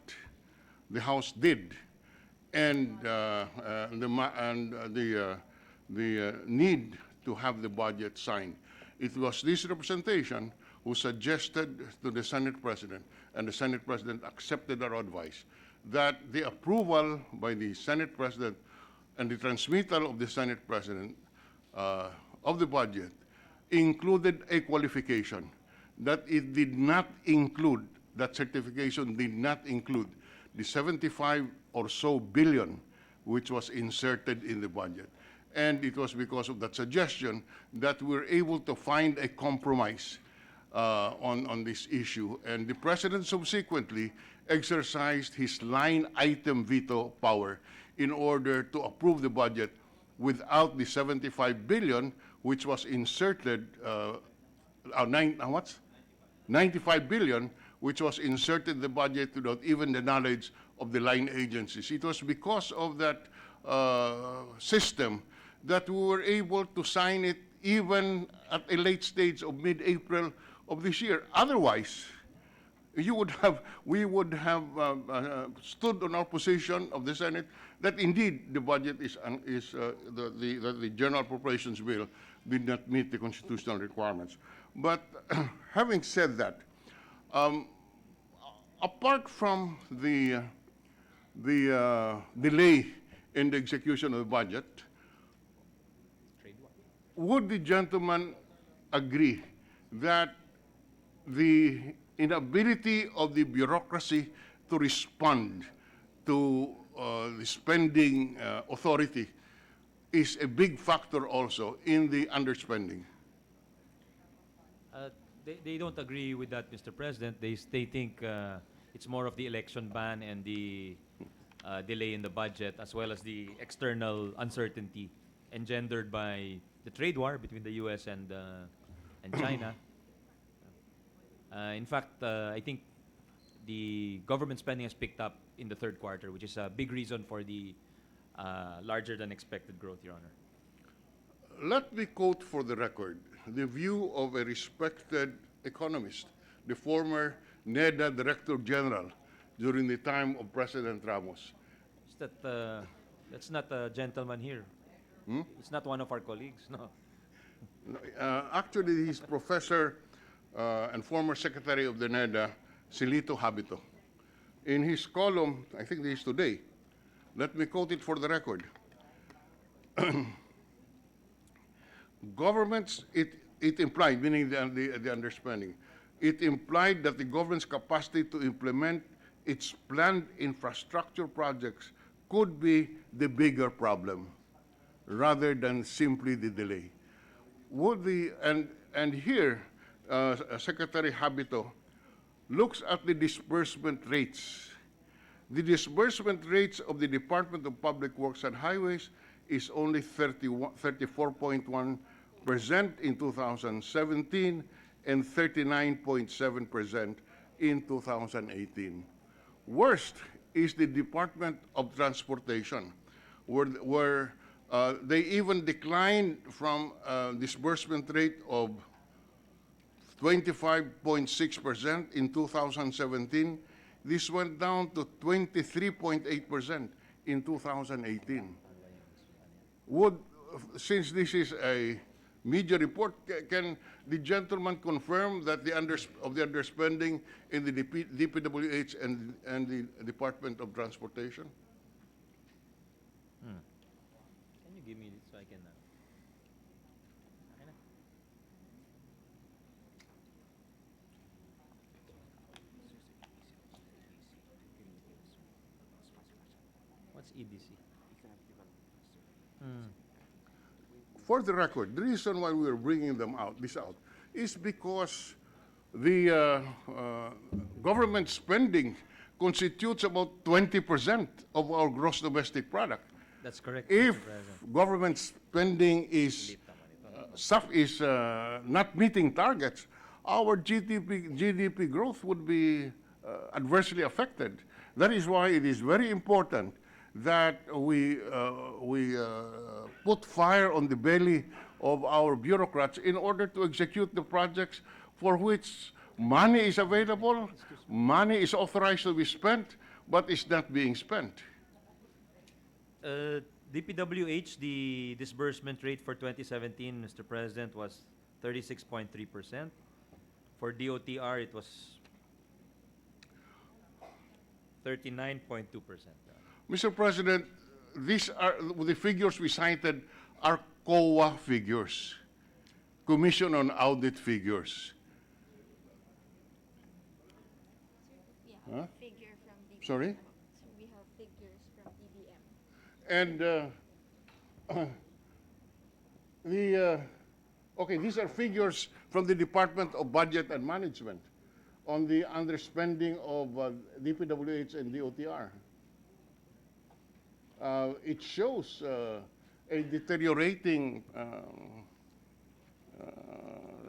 the House did, and the need to have the budget signed. It was this representation who suggested to the Senate President, and the Senate President accepted our advice, that the approval by the Senate President and the transmittal of the Senate President of the budget included a qualification, that it did not include, that certification did not include the 75 or so billion which was inserted in the budget. And it was because of that suggestion that we were able to find a compromise on this issue. And the President subsequently exercised his line item veto power in order to approve the budget without the 75 billion which was inserted, how much? 95 billion, which was inserted in the budget without even the knowledge of the line agencies. It was because of that system that we were able to sign it even at a late stage of mid-April of this year. Otherwise, we would have stood on our position of the Senate that indeed the budget the General Appropriations Bill did not meet the constitutional requirements. But having said that, apart from the delay in the execution of the budget, would the gentleman agree that the inability of the bureaucracy to respond to the spending authority is a big factor also in the underspending?
They don't agree with that, Mr. President. They think it's more of the election ban and the delay in the budget, as well as the external uncertainty engendered by the trade war between the U.S. and China. In fact, I think the government spending has picked up in the third quarter, which is a big reason for the larger than expected growth, Your Honor.
Let me quote for the record the view of a respected economist, the former NEDA Director General during the time of President Ramos.
Is that, that's not a gentleman here. It's not one of our colleagues, no.
Actually, he's Professor and former Secretary of the NEDA, Silito Habito. In his column, I think this is today, let me quote it for the record. Governments, it implied, meaning the underspending, it implied that the government's capacity to implement its planned infrastructure projects could be the bigger problem, rather than simply the delay. Would and here, Secretary Habito looks at the disbursement rates. The disbursement rates of the Department of Public Works and Highways is only 34.1% in 2017 and 39.7% in 2018. Worst is the Department of Transportation, where they even declined from disbursement rate of 25.6% in 2017. This went down to 23.8% in 2018. Since this is a media report, can the gentleman confirm that the underspending in the DPWH and the Department of Transportation?
Can you give me this so I can... What's EDC?
For the record, the reason why we are bringing this out, is because the government spending constitutes about 20% of our gross domestic product.
That's correct,
If
Mr. President.
government spending is not meeting targets, our GDP growth would be adversely affected. That is why it is very important that we put fire on the belly of our bureaucrats in order to execute the projects for which money is available, money is authorized to be spent, but is not being spent.
DPWH, the disbursement rate for 2017, Mr. President, was 36.3%. For DOTR, it was 39.2%.
Mr. President, these are the figures we cited are COA figures, Commission on Audit figures. Huh?
Figure from DBM.
Sorry?
So we have figures from DBM.
And okay, these are figures from the Department of Budget and Management on the underspending of DPWH and DOTR. It shows a deteriorating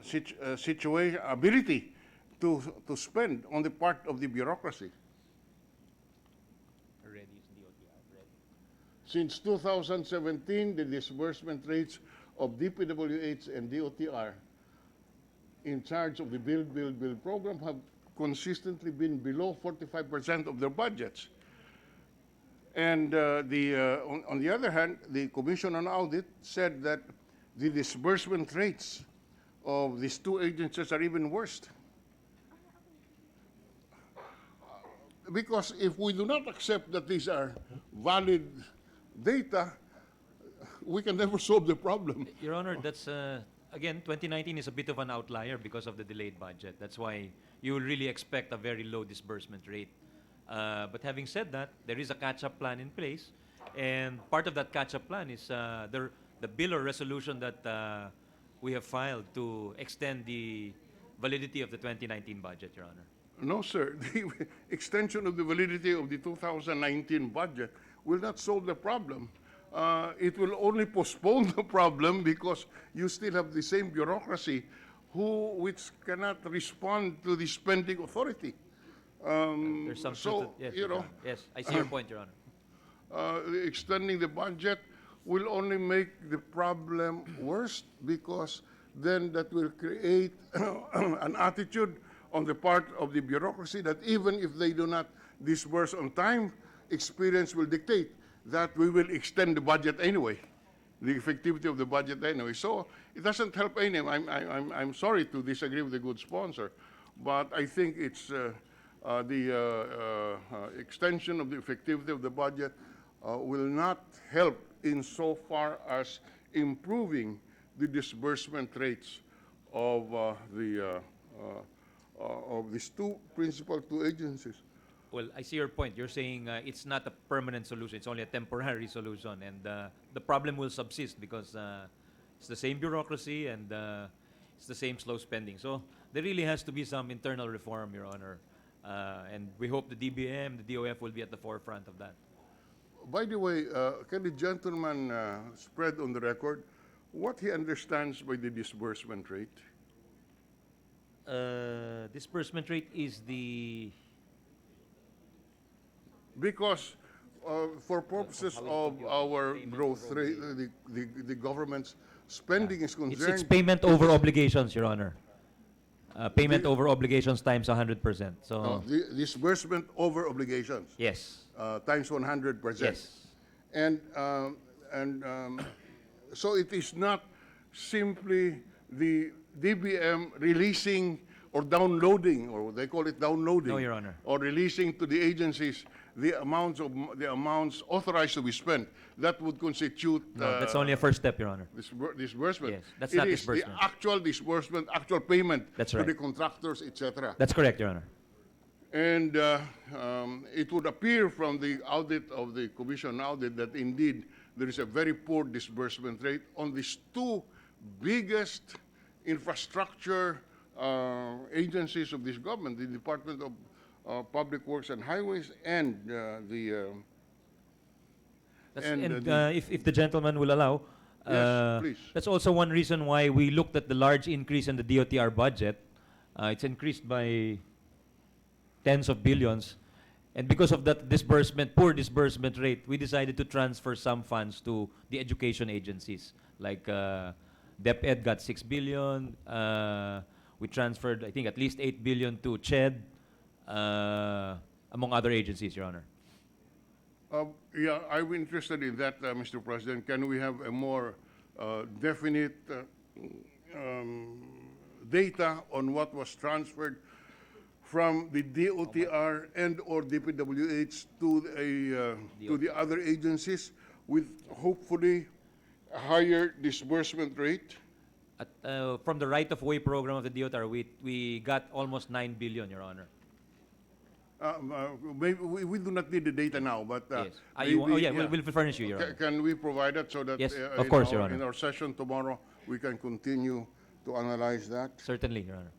situation, ability to spend on the part of the bureaucracy. Since 2017, the disbursement rates of DPWH and DOTR in charge of the Build program have consistently been below 45% of their budgets. And on the other hand, the Commission on Audit said that the disbursement rates of these two agencies are even worse. Because if we do not accept that these are valid data, we can never solve the problem.
Your Honor, that's, again, 2019 is a bit of an outlier because of the delayed budget. That's why you will really expect a very low disbursement rate. But having said that, there is a catch-up plan in place, and part of that catch-up plan is the bill or resolution that we have filed to extend the validity of the 2019 budget, Your Honor.
No, sir. The extension of the validity of the 2019 budget will not solve the problem. It will only postpone the problem because you still have the same bureaucracy which cannot respond to the spending authority.
There's some
so,
truth to- yes,
you
Your
know,
Honor. Yes, I see your point, Your Honor.
Extending the budget will only make the problem worse because then that will create an attitude on the part of the bureaucracy that even if they do not disburse on time, experience will dictate that we will extend the budget anyway, the effectivity of the budget anyway. So it doesn't help anyone. I'm sorry to disagree with the good sponsor, but I think it's the extension of the effectivity of the budget will not help insofar as improving the disbursement rates of these two agencies.
Well, I see your point. You're saying it's not a permanent solution. It's only a temporary solution. And the problem will subsist because it's the same bureaucracy and it's the same slow spending. So there really has to be some internal reform, Your Honor. And we hope the DBM, the DOF will be at the forefront of that.
By the way, can the gentleman spread on the record what he understands by the disbursement rate?
Disbursement rate is the...
Because for purposes of our growth rate, the government's spending is
It's
concerned.
payment over obligations, Your Honor. Payment over obligations times 100%. So,
The disbursement over obligations
yes.
times 100%.
Yes.
And so it is not simply the DBM releasing or downloading, or they call it downloading.
No, Your Honor.
Or releasing to the agencies the amounts authorized to be spent. That would constitute
No, that's only a first step, Your Honor.
disbursement.
Yes, that's
It
not
is
disbursement.
the actual disbursement, actual payment
That's
to
right.
the contractors, etc.
That's correct, Your Honor.
And it would appear from the audit of the Commission audit that indeed there is a very poor disbursement rate on these two biggest infrastructure agencies of this government, the Department of Public Works and Highways and
If the gentleman will allow,
Yes, please.
that's also one reason why we looked at the large increase in the DOTR budget. It's increased by tens of billions. And because of that poor disbursement rate, we decided to transfer some funds to the education agencies. Like DepEd got 6 billion. We transferred, I think, at least 8 billion to CHED, among other agencies, Your Honor.
Yeah, I'm interested in that, Mr. President. Can we have a more definite data on what was transferred from the DOTR and or DPWH to the other agencies with hopefully a higher disbursement rate?
From the right-of-way program of the DOTR, we got almost 9 billion, Your Honor.
Maybe we do not need the data now, but
Yes.
maybe,
We'll furnish you, Your Honor.
Can we provide that so that
Yes, of course, Your
in
Honor.
our session tomorrow we can continue to analyze that?
Certainly, Your Honor.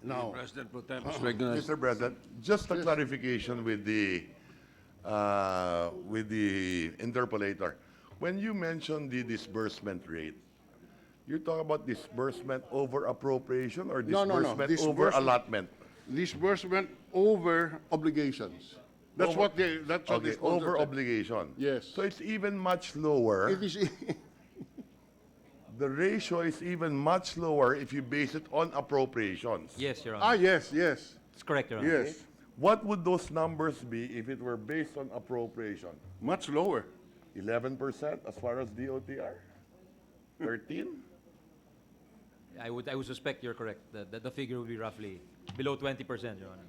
Now,
President Pro Tem is recognized.
Mr. President, just a clarification with the interpolator. When you mention the disbursement rate, You're talking about disbursement over appropriation or
No, no, no.
disbursement over allotment?
Disbursement over obligations. That's
Over-
what they, that's what
Okay,
the sponsor
over
said.
obligation.
Yes.
So it's even much lower.
It is,
The ratio is even much lower if you base it on appropriations.
Yes, Your Honor.
yes, yes,
It's correct, Your Honor.
yes.
What would those numbers be if it were based on appropriation?
Much lower.
11% as far as DOTR? 13?
I would suspect you're correct. The figure would be roughly below 20%, Your Honor.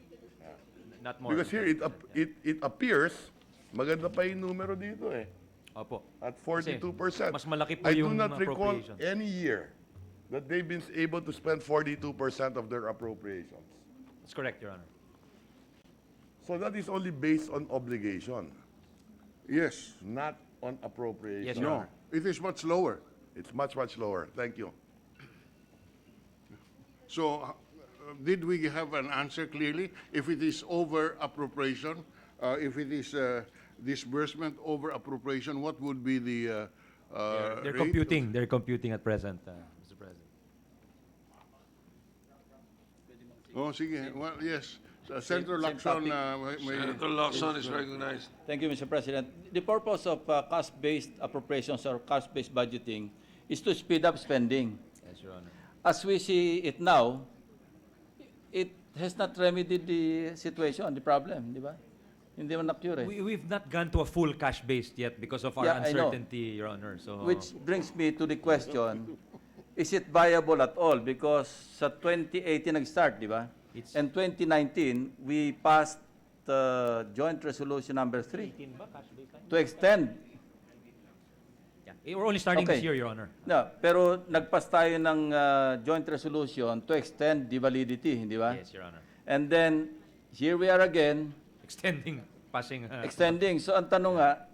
Not more.
Because here it appears, maganda pa yung numero dito eh,
Opo.
at 42%.
mas malaki po
I do
yung
not recall
appropriations.
any year that they've been able to spend 42% of their appropriations.
That's correct, Your Honor.
So that is only based on obligation,
Yes.
not on appropriation.
Yes, Your
No,
Honor.
it is much lower.
It's much, much lower. Thank you.
So, did we have an answer clearly? If it is over appropriation, if it is disbursement over appropriation, what would be the
They're
rate?
computing. They're computing at present, Mr. President.
Oh, sige. Well, yes. Senator
Same
Lacson,
topic.
Senator Lacson is recognized.
Thank you, Mr. President. The purpose of cost-based appropriations or cost-based budgeting is to speed up spending.
Yes, Your Honor.
As we see it now, it has not remedied the situation, the problem, di ba? Hindi man na-cure eh.
We've not gone to a full cash-based yet because of our
Yeah, I know.
uncertainty, Your Honor. So,
Which brings me to the question, is it viable at all? Because sa 2018 nag-start, di ba?
It's-
And 2019, we passed Joint Resolution Number 3 to extend.
yeah. We're only starting this
Okay.
year, Your Honor.
No, pero nagpas tayo ng Joint Resolution to extend the validity, di ba?
Yes, Your Honor.
And then, here we are again,
Extending, passing.
extending. So ang tanong nga,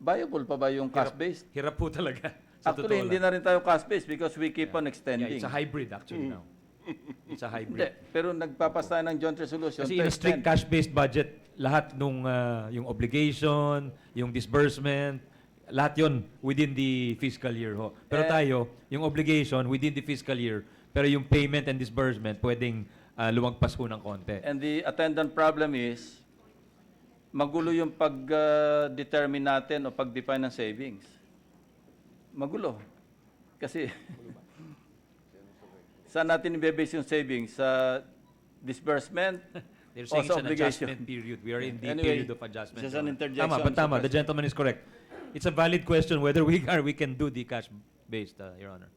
viable pa ba yung cash-based?
Hirap po talaga. Sa
Actually,
totoo
hindi
lang.
na rin tayo cash-based because we keep on
Yeah,
extending.
it's a hybrid actually now. It's a
Hindi,
hybrid.
pero nagpapas tayo ng joint resolution
Kasi
to
in a strict
extend.
cash-based budget, lahat nung yung obligation, yung disbursement, lahat yon within the fiscal year ho. Pero tayo, yung obligation within the fiscal year, pero yung payment and disbursement pwedeng lumagpas ho ng konti.
And the attendant problem is, magulo yung pag-determine natin o pag-define ng savings. Magulo. Kasi, saan natin i-base yung savings? Sa disbursement
They're
o
saying
sa
it's an
obligation?
adjustment period. We are in the
Anyway,
period of adjustment.
just
Your
an
Honor.
interjection,
Tama, but
Mr.
tama. The
President.
gentleman is correct. It's a valid question whether we can do the cash-based, Your Honor.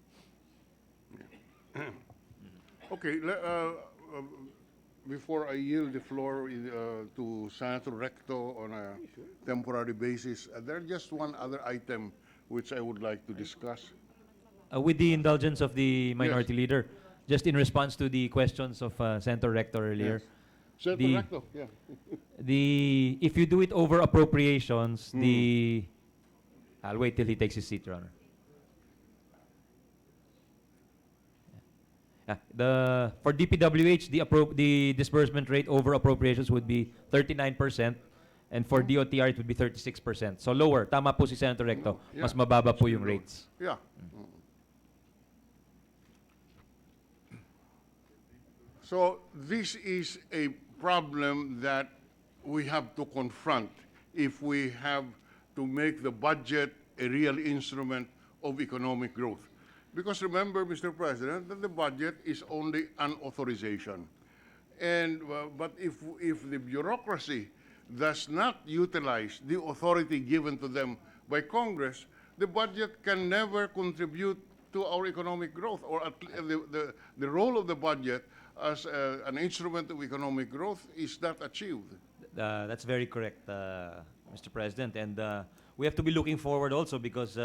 Okay, before I yield the floor to Senator Recto on a temporary basis, there's just one other item which I would like to discuss.
With the indulgence of the minority leader, just in response to the questions of Senator Rector earlier,
Senator
The-
Recto, yeah.
if you do it over appropriations, I'll wait till he takes his seat, Your Honor. Yeah, for DPWH, the disbursement rate over appropriations would be 39%, and for DOTR it would be 36%. So lower. Tama po si Senator Recto.
Yeah.
Mas mababa po yung rates.
Yeah. So this is a problem that we have to confront if we have to make the budget a real instrument of economic growth. Because remember, Mr. President, that the budget is only an authorization. And, but if the bureaucracy does not utilize the authority given to them by Congress, the budget can never contribute to our economic growth, or at the role of the budget as an instrument of economic growth is not achieved.
That's very correct, Mr. President. And we have to be looking forward also because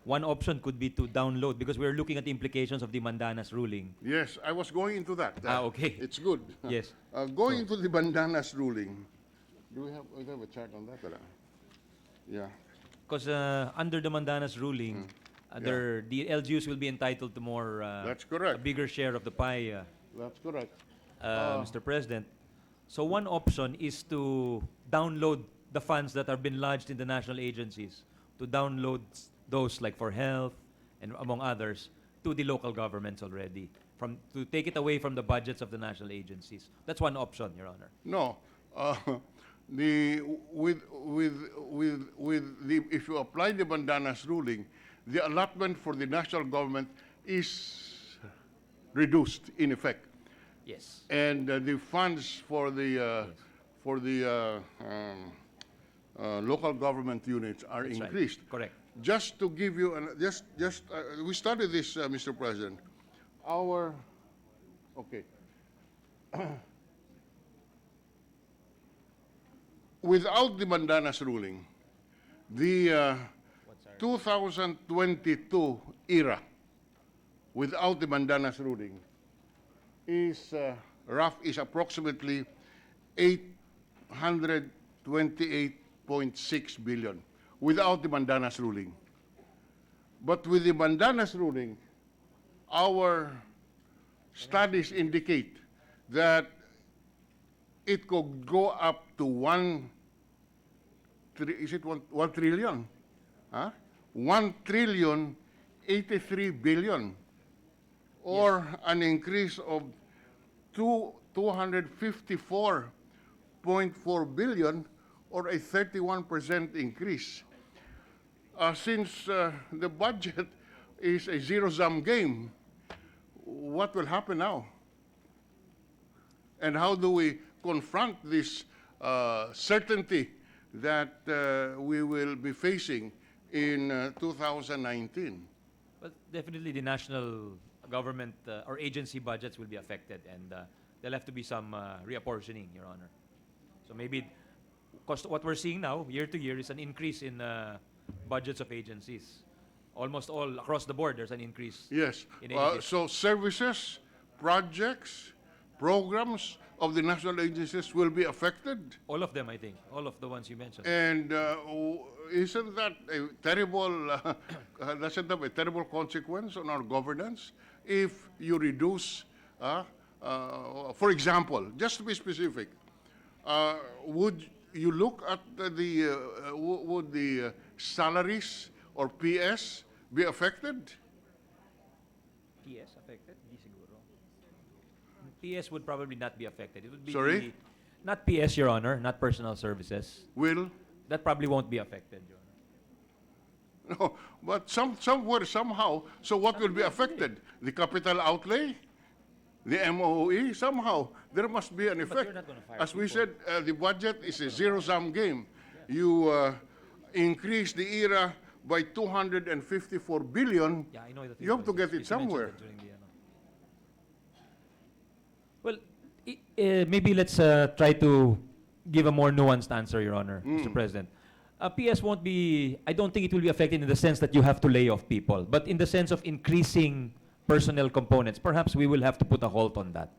one option could be to download, because we're looking at the implications of the Mandanas ruling.
Yes, I was going into that.
Okay.
It's good.
Yes.
Going into the Mandanas ruling, do we have a chart on that? Yeah.
Because under the Mandanas ruling, the LGUs will be entitled to more,
That's correct.
a bigger share of the pie,
That's correct.
Mr. President. So one option is to download the funds that have been lodged in the national agencies, to download those like for health and among others, to the local governments already, to take it away from the budgets of the national agencies. That's one option, Your Honor.
No. If you apply the Mandanas ruling, the allotment for the national government is reduced in effect.
Yes.
And the funds for the local government units are
That's right.
increased.
Correct.
Just to give you, we studied this, Mr. President. Okay. Without the Mandanas ruling, the 2022 era, without the Mandanas ruling, is approximately 828.6 billion without the Mandanas ruling. But with the Mandanas ruling, our studies indicate that it could go up to 1 trillion? Huh? 1,083 billion, or an increase of 254.4 billion, or a 31% increase. Since the budget is a zero-sum game, what will happen now? And how do we confront this certainty that we will be facing in 2019?
Well, definitely the national government or agency budgets will be affected, and there'll have to be some reapportioning, Your Honor. So maybe, because what we're seeing now, year to year, is an increase in budgets of agencies. Almost all across the board, there's an increase.
Yes.
In agencies.
So services, projects, programs of the national agencies will be affected.
All of them, I think. All of the ones you mentioned.
And isn't that a terrible, doesn't that have a terrible consequence on our governance if you reduce, for example, just to be specific, would you look at would the salaries or PS be affected?
PS affected? Di siguro. PS would probably not be affected. It would be
Sorry?
not PS, Your Honor, not personal services.
Will?
That probably won't be affected, Your Honor.
No, but somewhere, somehow, so what will be affected? The capital outlay? The MOE? Somehow, there must be an effect.
you're not gonna fire
As we
people.
said, the budget is a zero-sum game. You increase the ERA by 254 billion.
Yeah, I know that.
You have to get it
You mentioned
somewhere.
that during the, Well, maybe let's try to give a more nuanced answer, Your Honor, Mr. President. PS won't be, I don't think it will be affected in the sense that you have to lay off people, but in the sense of increasing personnel components, perhaps we will have to put a halt on that.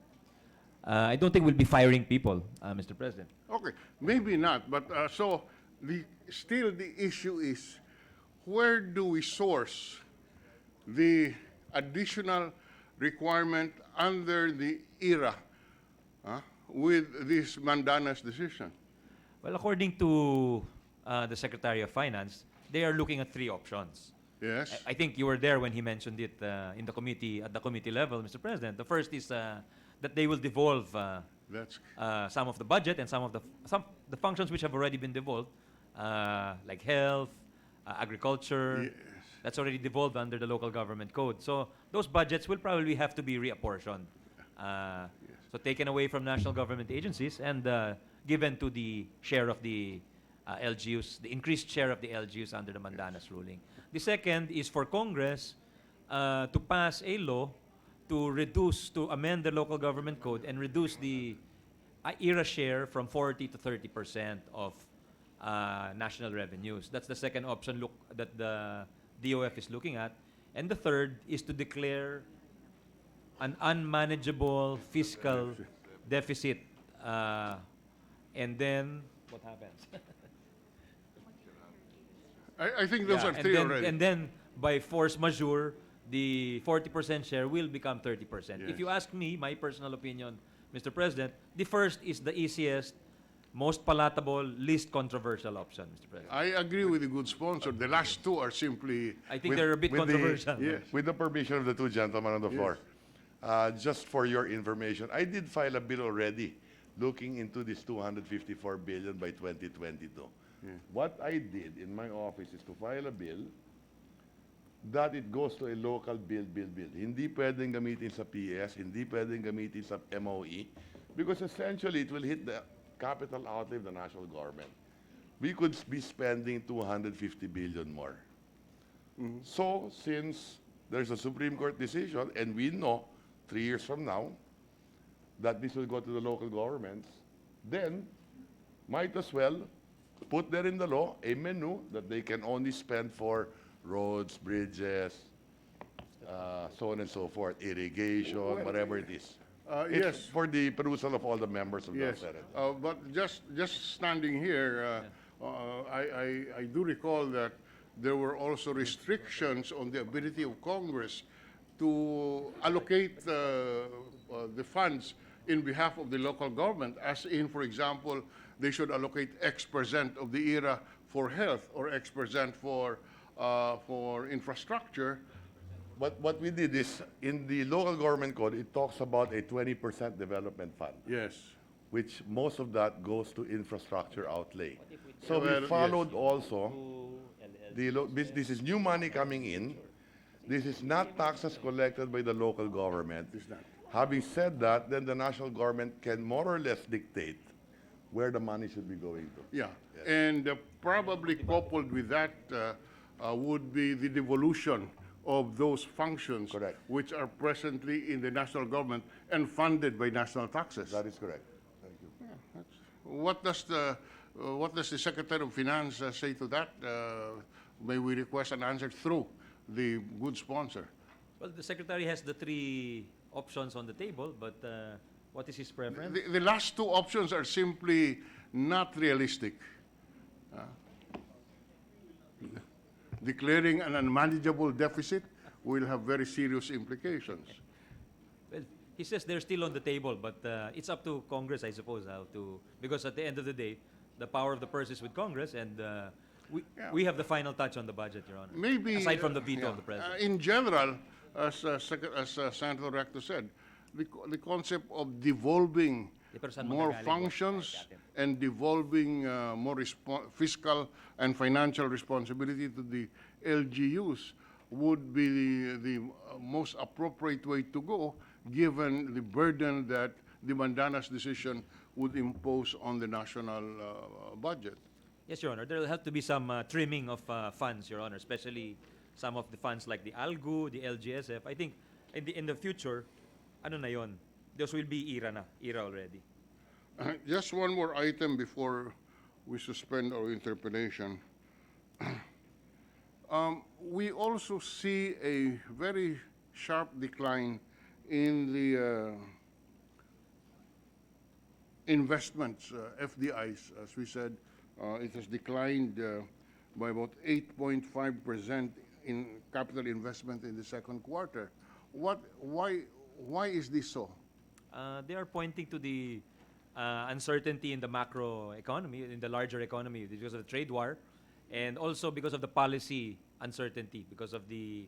I don't think we'll be firing people, Mr. President.
Okay, maybe not, but so still the issue is, where do we source the additional requirement under the ERA with this Mandanas decision?
Well, according to the Secretary of Finance, they are looking at 3 options.
Yes.
I think you were there when he mentioned it in the committee, at the committee level, Mr. President. The first is that they will devolve
That's
some of the budget and some of the functions which have already been devolved, like health, agriculture.
Yes.
That's already devolved under the local government code. So those budgets will probably have to be reapportioned. So taken away from national government agencies and given to the share of the LGUs, the increased share of the LGUs under the Mandanas ruling. The second is for Congress to pass a law to amend the local government code and reduce the ERA share from 40 to 30% of national revenues. That's the second option that the DOF is looking at. And the third is to declare an unmanageable fiscal deficit. And then, what happens?
I think those are
and
3
then,
already.
And then, by force majeure, the 40% share will become 30%.
Yes.
If you ask me, my personal opinion, Mr. President, the first is the easiest most palatable, least controversial option, Mr. President.
I agree with the good sponsor. The last two are simply,
I think they're a bit
with the-
controversial.
yes.
With the permission of the two gentlemen on the floor, just for your information, I did file a bill already looking into this 254 billion by 2022. What I did in my office is to file a bill that it goes to a local bill. Hindi pwedeng gamitin sa PS, hindi pwedeng gamitin sa MOE, because essentially it will hit the capital outlay of the national government. We could be spending 250 billion more. So, since there's a Supreme Court decision, and we know 3 years from now that this will go to the local governments, then might as well put there in the law a menu that they can only spend for roads, bridges, so on and so forth, irrigation, whatever it is. It's
yes.
for the perusal of all the members of the
Yes,
Senate.
but just standing here, I do recall that there were also restrictions on the ability of Congress to allocate the funds in behalf of the local government, as in, for example, they should allocate X% of the ERA for health or X% for infrastructure.
What we did is, in the local government code, it talks about a 20% development fund,
Yes.
which most of that goes to infrastructure outlay. So
Well,
we followed also, this is new money coming in. This is not taxes collected by the local government. Having said that, then the national government can more or less dictate where the money should be going to.
Yeah, and probably coupled with that would be the devolution of those functions.
Correct.
Which are presently in the national government and funded by national taxes.
That is correct. Thank you.
What does the Secretary of Finance say to that? May we request an answer through the good sponsor?
Well, the Secretary has the three options on the table, but what is his preference?
The last two options are simply not realistic. Declaring an unmanageable deficit will have very serious implications.
Well, he says they're still on the table, but it's up to Congress, I suppose, how to, because at the end of the day, the power of the purse is with Congress, and we have the final touch on the budget, Your Honor.
Maybe
aside from the veto of the president.
In general, as Senator Recto said, the concept of devolving more functions and devolving more fiscal and financial responsibility to the LGUs would be the most appropriate way to go, given the burden that the Mandanas decision would impose on the national budget.
Yes, Your Honor. There will have to be some trimming of funds, Your Honor, especially some of the funds like the ALGU, the LGSF. I think in the future, ano na yon? Those will be ERA already.
Just one more item before we suspend our interpellation. We also see a very sharp decline in the investments, FDIs. As we said, it has declined by about 8.5% in capital investment in the second quarter. Why is this so?
They are pointing to the uncertainty in the macro economy, in the larger economy, because of the trade war, and also because of the policy uncertainty, because of the,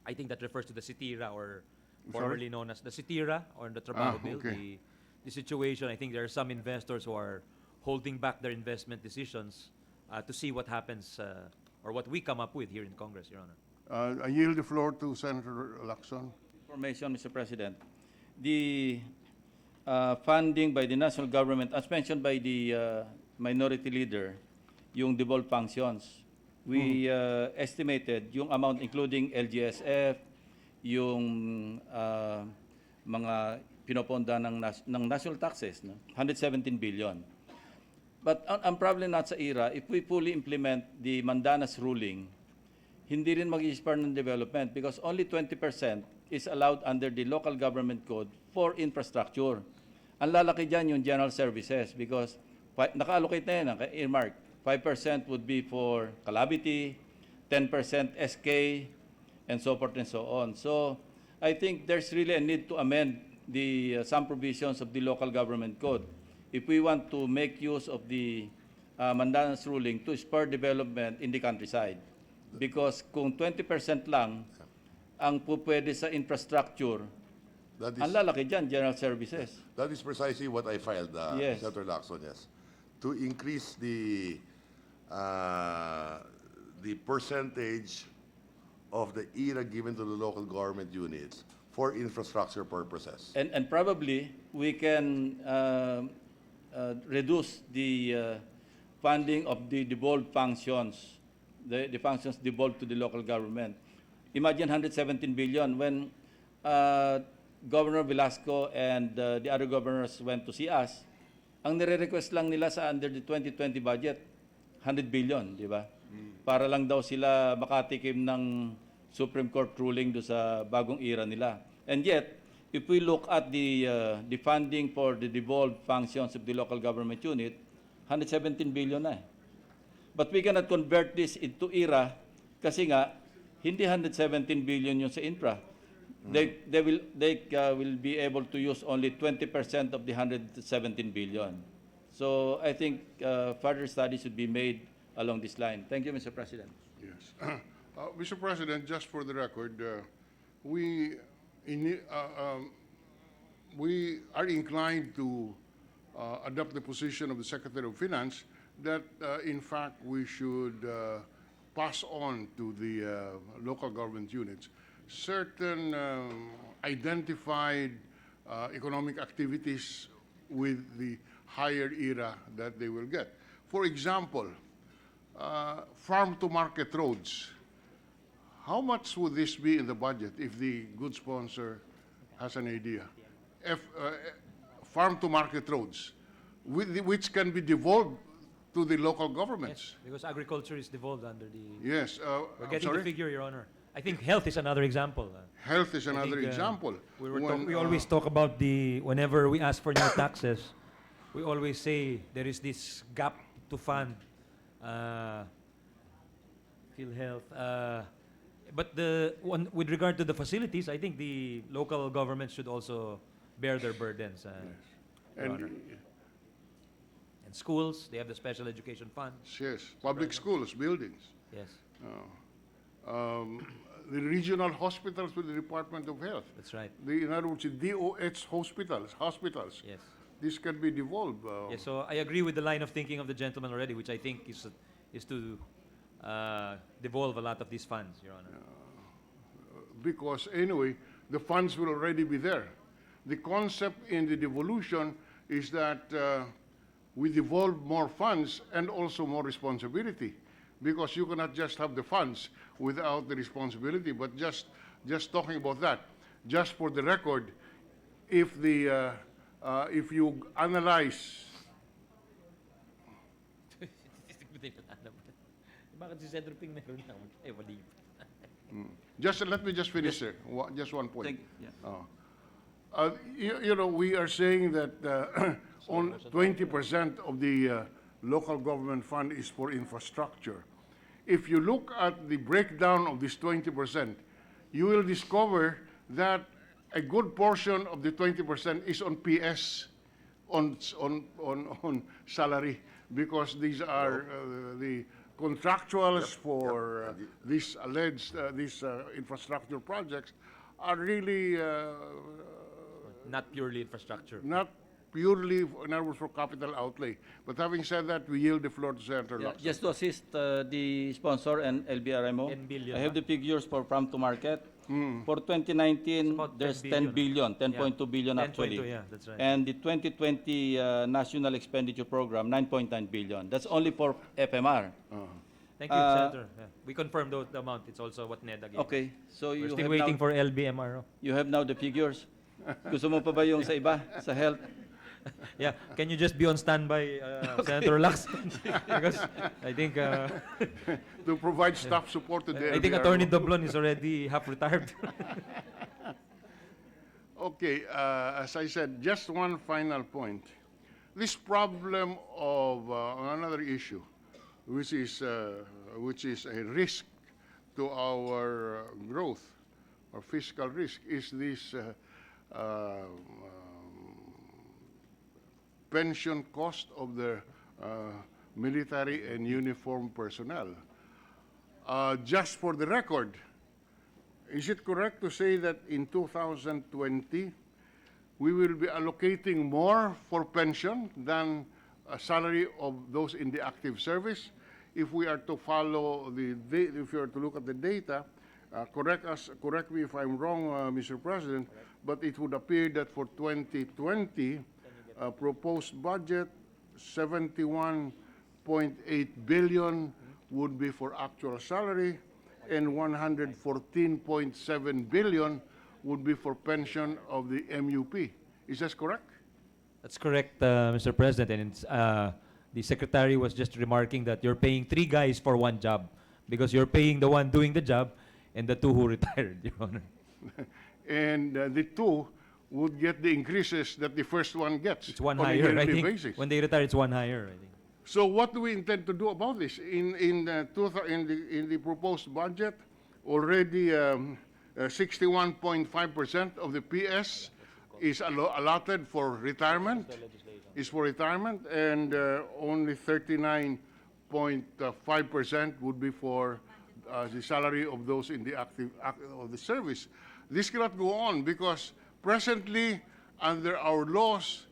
I think that refers to the SITIRA, or formerly known as the SITIRA, or the Trabaho Bill.
Okay.
The situation, I think there are some investors who are holding back their investment decisions to see what happens, or what we come up with here in Congress, Your Honor.
I yield the floor to Senator Lacson.
Information, Mr. President. The funding by the national government, as mentioned by the minority leader, yung devolved functions, we estimated yung amount including LGSF, yung mga pinoponda ng national taxes, no? 117 billion. But ang problem not sa ERA, if we fully implement the Mandanas ruling, hindi rin mag-i-spur ng development because only 20% is allowed under the local government code for infrastructure. Ang lalaki dyan yung general services because naka-allocate na yan, naka-earmark. 5% would be for calamity, 10% SK, and so forth and so on. So I think there's really a need to amend the some provisions of the local government code. if we want to make use of the Mandanas ruling to spur development in the countryside. Because kung 20% lang ang pupwede sa infrastructure,
That
ang
is,
lalaki dyan, general services.
that is precisely what I filed,
Yes.
Senator Lacson, yes. To increase the percentage of the ERA given to the local government units for infrastructure purposes.
And probably we can reduce the funding of the devolved functions, the functions devolved to the local government. Imagine 117 billion when Governor Velasco and the other governors went to see us. Ang nire-request lang nila sa under the 2020 budget, 100 billion, di ba? Para lang daw sila makatikim ng Supreme Court ruling do sa bagong era nila. And yet, if we look at the funding for the devolved functions of the local government unit, 117 billion na eh. But we cannot convert this into era kasi nga, hindi 117 billion yung sa infra. They will be able to use only 20% of the 117 billion. So I think further studies should be made along this line. Thank you, Mr. President.
Yes. Mr. President, just for the record, we are inclined to adopt the position of the Secretary of Finance that, in fact, we should pass on to the local government units certain identified economic activities with the higher era that they will get. For example, farm-to-market roads. How much would this be in the budget if the good sponsor has an idea? Farm-to-market roads, which can be devolved to the local governments.
Because agriculture is devolved under the...
Yes.
We're
I'm
getting
sorry?
the figure, Your Honor. I think health is another example.
Health is
I think,
another example.
We always talk about whenever we ask for new taxes, we always say there is this gap to fund PhilHealth. But with regard to the facilities, I think the local governments should also bear their burdens. Your Honor. And schools, they have the special education fund.
Yes, public schools, buildings.
Yes,
The regional hospitals with the Department of Health.
that's right.
In other words, the DOH hospitals.
Yes.
This can be devolved.
Yes, so I agree with the line of thinking of the gentleman already, which I think is to devolve a lot of these funds, Your Honor.
Because anyway, the funds will already be there. The concept in the devolution is that we devolve more funds and also more responsibility, because you cannot just have the funds without the responsibility. But just talking about that, just for the record, if you analyze
Bakit si Senator Ping meron na? Eh, wali.
let me just finish there. Just one point.
Yeah.
You know, we are saying that on 20% of the local government fund is for infrastructure. If you look at the breakdown of this 20%, you will discover that a good portion of the 20% is on PS, on salary, because these are the contractuals for these alleged infrastructure projects are really
Not purely infrastructure.
not purely, in other words, for capital outlay. But having said that, we yield the floor to Senator
Yeah,
Lacson.
just to assist the sponsor and LBRMO,
10 billion,
I have
huh?
the figures for farm to market. For 2019,
about 10
there's 10
billion.
billion, 10.2
Yeah.
billion
10.2,
actually.
yeah, that's right.
And the 2020 National Expenditure Program, 9.9 billion. That's only for FMR.
Thank you, Senator. Yeah. We confirmed the amount. It's also what NEDA gave.
Okay, so
We're
you
still
have,
waiting
now,
for LBMRO.
you have now the figures. Gusto mo pa ba yung sa iba, sa health?
Yeah, can you just be on standby, Senator Lacson? Because I think
To provide staff support to the
I think
LBRO.
Attorney Doblon is already half retired.
Okay, as I said, just one final point. This problem of another issue, which is a risk to our growth, or fiscal risk, is this pension cost of the military and uniformed personnel. Just for the record, is it correct to say that in 2020, we will be allocating more for pension than a salary of those in the active service? If we are to follow if you are to look at the data, correct me if I'm wrong, Mr. President, but it would appear that for 2020, proposed budget, 71.8 billion would be for actual salary, and 114.7 billion would be for pension of the MUP. Is that correct?
That's correct, Mr. President. And it's, the Secretary was just remarking that you're paying 3 guys for 1 job because you're paying the one doing the job and the 2 who retired, Your Honor.
And the 2 would get the increases that the first one gets.
It's 1
on a
higher, I
yearly
think.
basis.
When they retire, it's 1 higher, I think.
So what do we intend to do about this? In the proposed budget, already 61.5% of the PS is allotted for retirement, and only 39.5% would be for the salary of those in the active of the service. This cannot go on because presently, under our laws,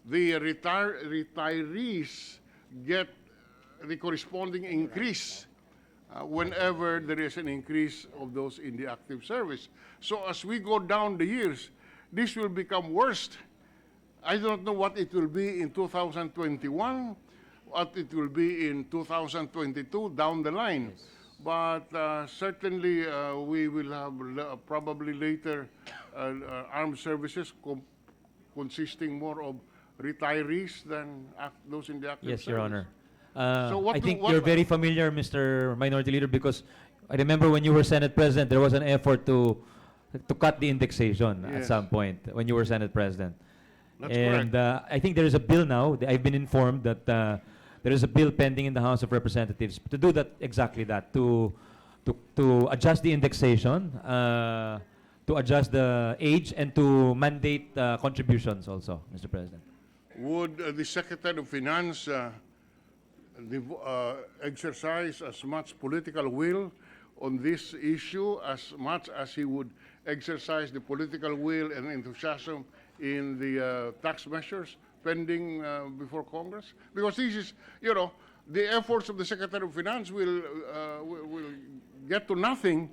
the retirees get the corresponding increase whenever there is an increase of those in the active service. So as we go down the years, this will become worse. I don't know what it will be in 2021, what it will be in 2022 down the line. Yes. But certainly we will have probably later armed services consisting more of retirees than those in the active
Yes,
service.
Your Honor.
So
I think you're very familiar, Mr. Minority Leader, because I remember when you were Senate President, there was an effort to cut the indexation at
Yes.
some point when you were Senate President.
That's
and
correct.
I think there is a bill now. I've been informed that there is a bill pending in the House of Representatives to do that exactly that to adjust the indexation, to adjust the age, and to mandate contributions also, Mr. President.
Would the Secretary of Finance exercise as much political will on this issue as much as he would exercise the political will and enthusiasm in the tax measures pending before Congress? Because this is, you know, the efforts of the Secretary of Finance will get to nothing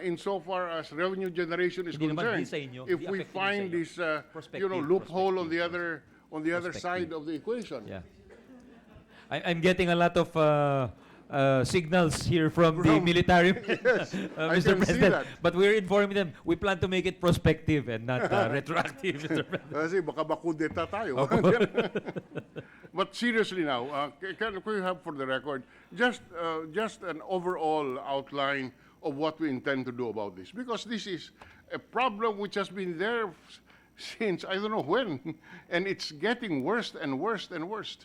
insofar as revenue generation is
Hindi naman
concerned.
din sa inyo,
If
hindi
we
affecting
find
sa inyo.
this,
Prospective,
loophole on the other
Prospective.
side of the equation.
Yeah. I'm getting a lot of signals here from the military,
I
Mr.
can see
President.
that.
But we're informing them, we plan to make it prospective and not retroactive, Mr. President.
Kasi baka makudeta tayo. But seriously now, can we have for the record just an overall outline of what we intend to do about this? Because this is a problem which has been there since I don't know when, and it's getting worse and worse and worse.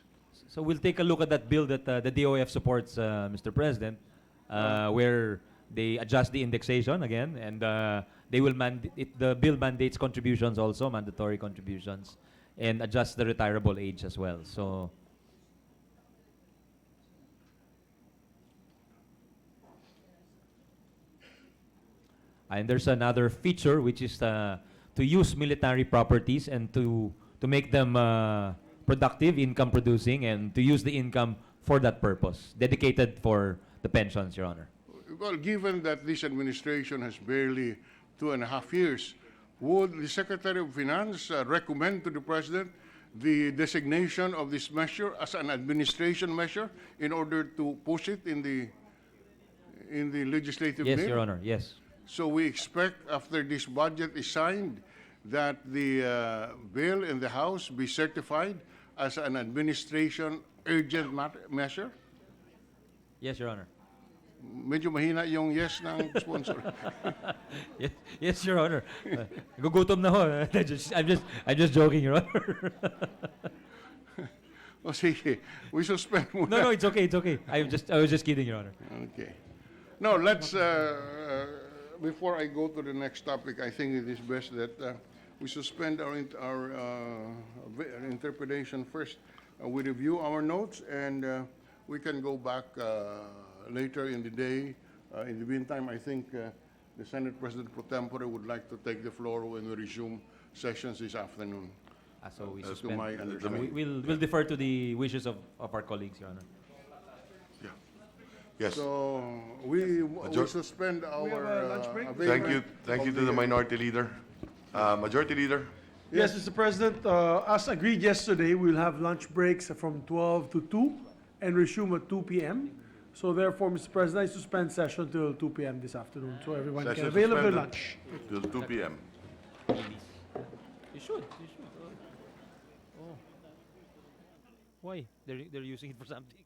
So we'll take a look at that bill that the DOF supports, Mr. President, where they adjust the indexation again, and they will the bill mandates contributions also, mandatory contributions, and adjust the retirable age as well. So. And there's another feature which is to use military properties and to make them productive, income producing, and to use the income for that purpose, dedicated for the pensions, Your Honor.
Well, given that this administration has barely 2.5 years, would the Secretary of Finance recommend to the President the designation of this measure as an administration measure in order to push it in the legislative
Yes,
bill?
Your Honor, yes.
So we expect after this budget is signed that the bill in the House be certified as an administration urgent measure?
Yes, Your Honor.
Medyo mahina yung yes ng sponsor.
Yes, Your Honor. Gugutom na ho. I'm just joking, Your Honor.
O sige, we suspend muna.
No, it's okay, it's okay. I was just kidding, Your Honor.
Okay. Now, let's, before I go to the next topic, I think it is best that we suspend our interpretation first. We review our notes, and we can go back later in the day. In the meantime, I think the Senate President pro tempore would like to take the floor when we resume sessions this afternoon.
So we
To
suspend.
my understanding.
We'll defer to the wishes of our colleagues, Your Honor.
Yes.
So we suspend our.
We have a lunch break?
Thank you to the Minority Leader. Majority Leader?
Yes, Mr. President, as agreed yesterday, we'll have lunch breaks from 12 to 2 and resume at 2 p.m. So therefore, Mr. President, I suspend session till 2 p.m. this afternoon, so everyone can
Session
avail of their
suspended
lunch.
Till 2 p.m.
You should. Oh. Why? They're using it for something.